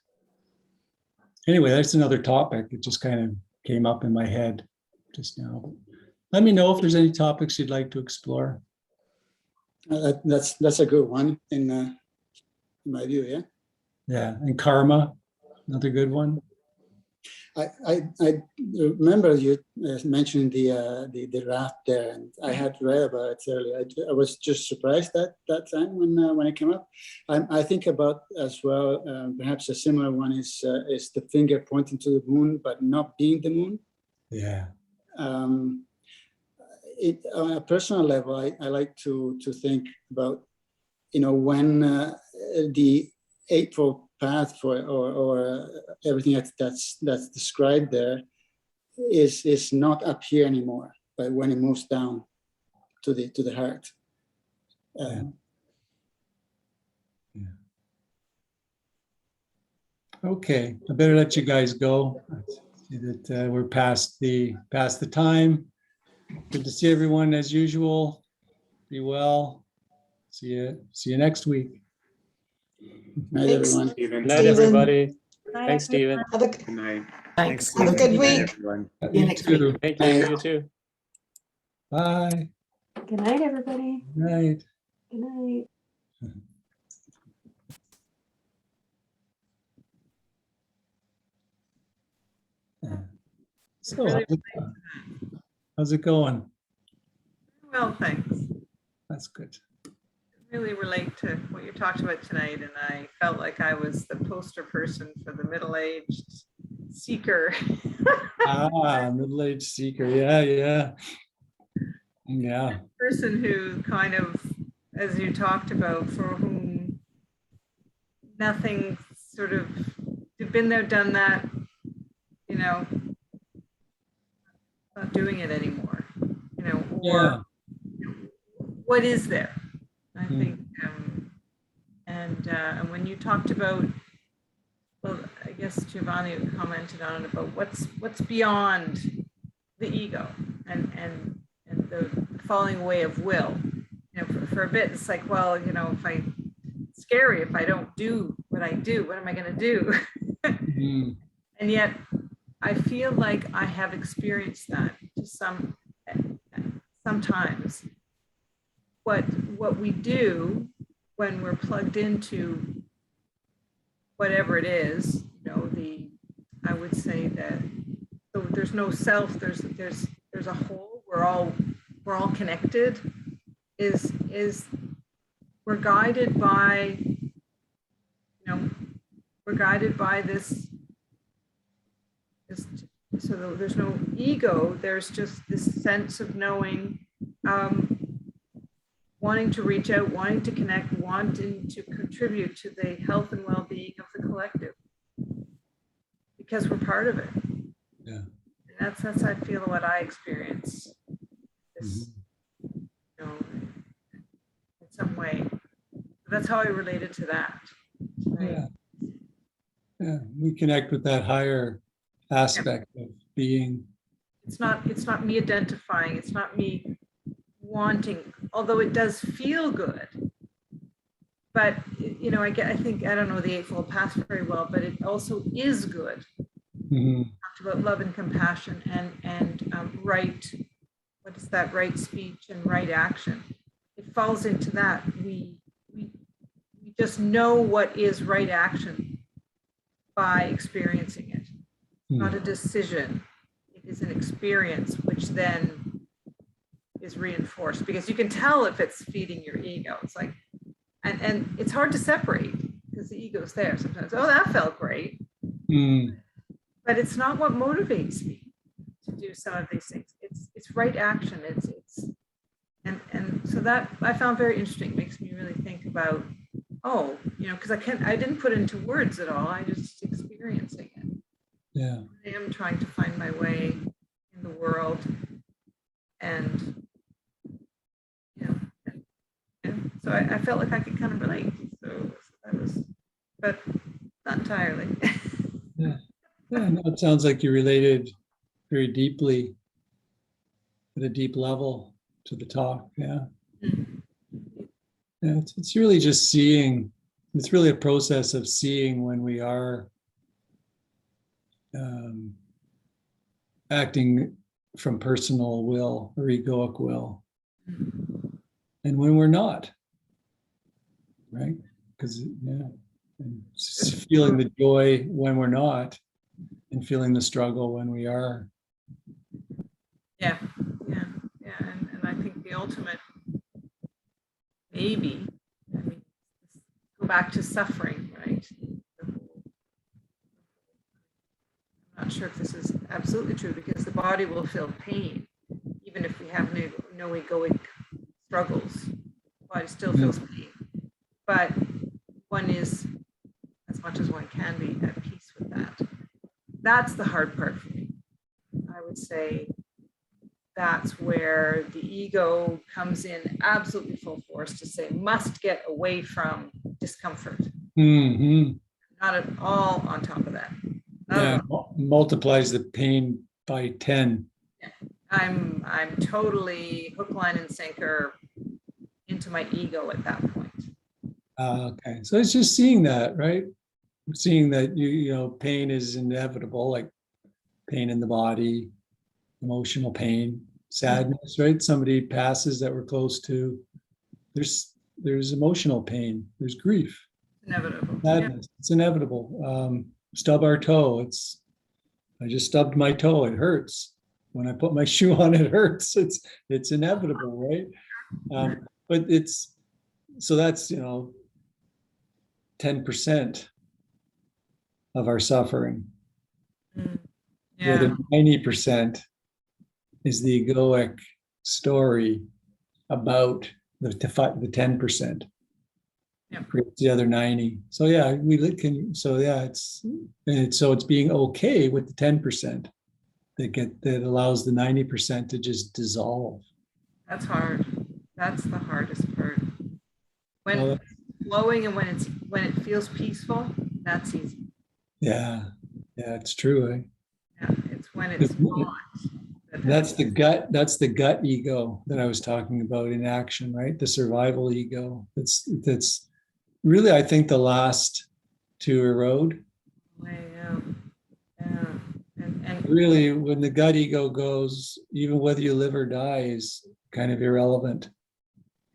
Anyway, that's another topic. It just kind of came up in my head just now. Let me know if there's any topics you'd like to explore. That's a good one in my view. Yeah. Yeah, and karma, another good one. I remember you mentioning the raft there, and I had read about it earlier. I was just surprised that time when it came up. I think about as well. Perhaps a similar one is the finger pointing to the moon, but not being the moon. Yeah. On a personal level, I like to think about, when the Eightfold Path or everything that's described there is not up here anymore, but when it moves down to the heart. Yeah. Okay, I better let you guys go. See that we're past the time. Good to see everyone as usual. Be well. See you next week. Night, Thanks, everyone. Good night, everybody. Night, Thanks, Stephen. everyone. Have a, Good night. thanks. Good Have a good night, week. everyone. See you You next week. too. Thank you. You too. Bye. Good night, everybody. Good night. Good night. So how's it going? Well, thanks. That's good. Really relate to what you talked about tonight, and I felt like I was the poster person for the middle-aged seeker. Middle-aged seeker. Yeah. Person who kind of, as you talked about, for whom nothing sort of, you've been there, done that, not doing it anymore, or what is there? I think, and when you talked about, well, I guess Giovanni commented on it about what's beyond the ego and the falling away of will. For a bit, it's like, well, it's scary if I don't do what I do. What am I going to do? And yet, I feel like I have experienced that to sometimes. What we do when we're plugged into whatever it is, I would say that, so there's no self, there's a whole, we're all connected, is we're guided by we're guided by this, so there's no ego, there's just this sense of knowing, wanting to reach out, wanting to connect, wanting to contribute to the health and well-being of the collective, because we're part of it. Yeah. And that's I feel what I experience. This, Mhm. you know, in some way. That's how I related to that. Yeah. Yeah, we connect with that higher aspect of being. It's not me identifying, it's not me wanting, although it does feel good. But you know, I think I don't know the Eightfold Path very well, but it also is good. Mhm. Talked about love and compassion and right, what is that, right speech and right action. It falls into that. We just know what is right action by experiencing it. Not a decision. It is an experience which then is reinforced, because you can tell if it's feeding your ego. It's like, and it's hard to separate because the ego's there sometimes. Oh, that felt great. Mm. But it's not what motivates me to do some of these things. It's right action. And so that I found very interesting. It makes me really think about, oh, you know, because I didn't put it into words at all. I just experiencing it. Yeah. I am trying to find my way in the world, and you know, so I felt like I could kind of relate. So that was, but not entirely. Yeah. Yeah. No, it sounds like you related very deeply, at a deep level, to the talk. Yeah. Yeah. It's really just seeing. It's really a process of seeing when we are acting from personal will or egoic will, and when we're not, right? Because and just feeling the joy when we're not, and feeling the struggle when we are. Yeah, and I think the ultimate, maybe, I mean, go back to suffering, right? I'm not sure if this is absolutely true, because the body will feel pain, even if we have no egoic struggles. The body still feels pain, but one is, as much as one can be, at peace with that. That's the hard part for me. I would say that's where the ego comes in absolutely full force to say, must get away from discomfort. Mm-hmm. Not at all on top of that. Yeah, multiplies the pain by 10. Yeah. I'm totally hook, line, and sinker into my ego at that point. Okay, so it's just seeing that, right? Seeing that you know pain is inevitable, like pain in the body, emotional pain, sadness, right? Somebody passes that we're close to. There's emotional pain. There's grief, Inevitable. sadness. Yeah. It's inevitable. Stub our toe. I just stubbed my toe. It hurts. When I put my shoe on, it hurts. It's inevitable, right? But so that's 10% of our suffering. Yeah. The other 90% is the egoic story about the 10%. Yeah. Creates the other 90. So yeah, it's being okay with the 10% that allows the 90% to just dissolve. That's hard. That's the hardest part. When it's flowing and when it feels peaceful, that's easy. Yeah, it's true. Eh? Yeah, it's when it's not. That's the gut ego that I was talking about in action, right? The survival ego. That's really, I think, the last to erode. Yeah. And really, when the gut ego goes, even whether you live or die is kind of irrelevant.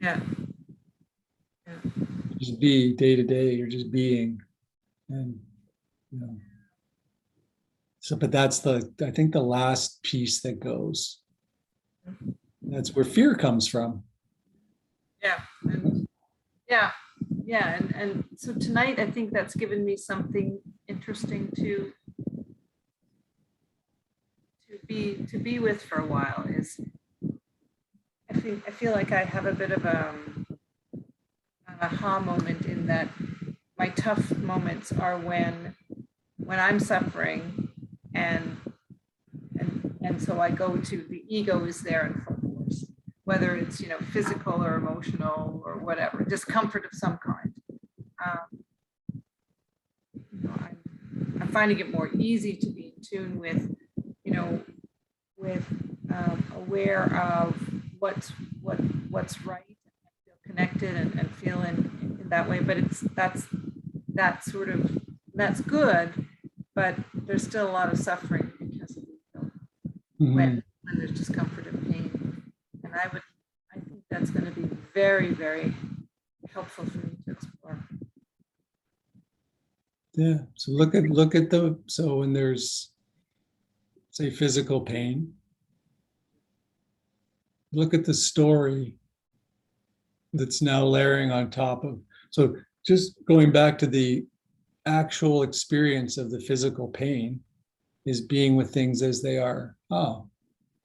Yeah. Just be day to day. You're just being, and so. But that's I think the last piece that goes. That's where fear comes from. Yeah. Yeah. Yeah, and so tonight, I think that's given me something interesting to be with for a while. Is I feel like I have a bit of an aha moment in that my tough moments are when I'm suffering, and so I go to the ego is there in full force, whether it's physical or emotional or whatever, discomfort of some kind. I'm finding it more easy to be in tune with, aware of what's right, and feel connected and feel in that way. But that's good, but there's still a lot of suffering because of ego when there's discomfort and pain. And I think that's going to be very, very helpful for me to explore. Yeah. So so when there's, say, physical pain, look at the story that's now layering on top of. So just going back to the actual experience of the physical pain is being with things as they are. Oh,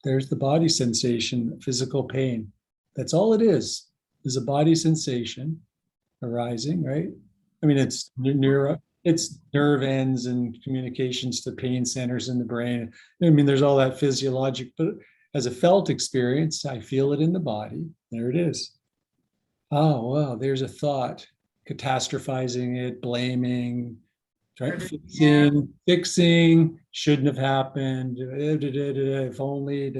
there's the body sensation, physical pain. That's all it is a body sensation arising, right? I mean, it's nerve ends and communications to pain centers in the brain. I mean, there's all that physiologic, but as a felt experience, I feel it in the body. There it is. Oh, wow, there's a thought, catastrophizing it, blaming, fixing, shouldn't have happened, if only,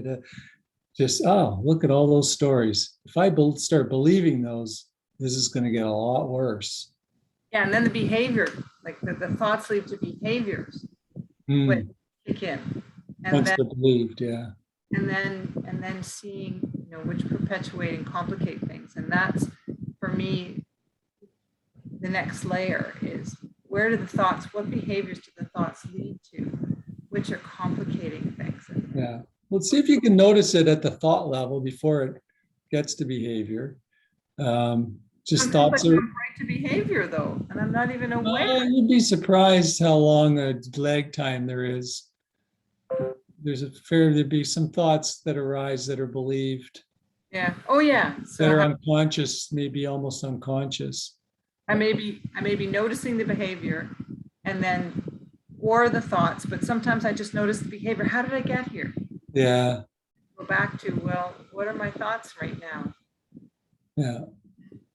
just, oh, look at all those stories. If I start believing those, this is going to get a lot worse. Yeah, and then the behavior, like the thoughts lead to behaviors, which kick in. And Once then, they're believed, yeah. And then seeing, which perpetuate and complicate things. And that's, for me, the next layer is what behaviors do the thoughts lead to, which are complicating things. Yeah. Let's see if you can notice it at the thought level before it gets to behavior. Just thoughts are right to behavior though, and I'm not even aware. You'd be surprised how long a lag time there is. There'd be some thoughts that arise that are believed. Yeah. Oh yeah. So that are unconscious, maybe almost unconscious. I may be noticing the behavior or the thoughts, but sometimes I just notice the behavior. How did I get here? Yeah. Go back to, well, what are my thoughts right now? Yeah.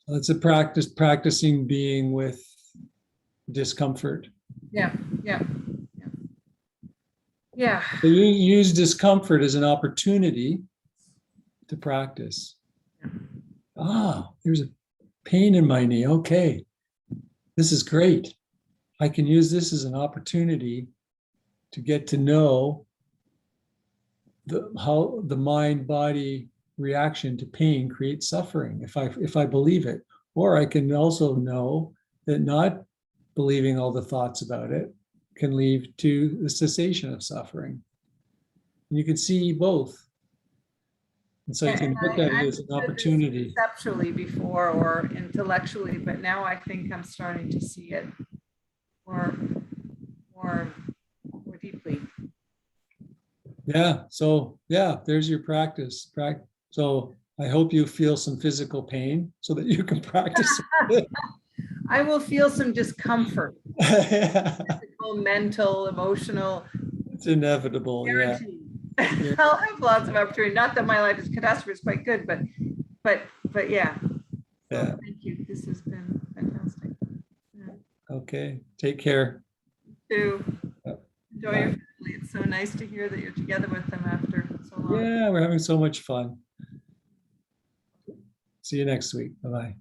It's a practicing being with discomfort. Yeah. So you use discomfort as an opportunity to practice. There's a pain in my knee. Okay, this is great. I can use this as an opportunity to get to know how the mind-body reaction to pain creates suffering if I believe it. Or I can also know that not believing all the thoughts about it can lead to the cessation of suffering. And you can see both. And so you can look at it as an opportunity. Conceptually before or intellectually, but now I think I'm starting to see it more deeply. Yeah. So yeah, there's your practice. So I hope you feel some physical pain so that you can practice it. I will feel some discomfort. Physical, mental, emotional. It's inevitable. Guaranteed. Yeah. I'll have lots of opportunity. Not that my life is catastrophe, it's quite good, but yeah. So thank you. This has been fantastic. Yeah. Okay. Take care. You too. Enjoy your family. It's so nice to hear that you're together with them after so long. Yeah, we're having so much fun. See you next week. Bye-bye.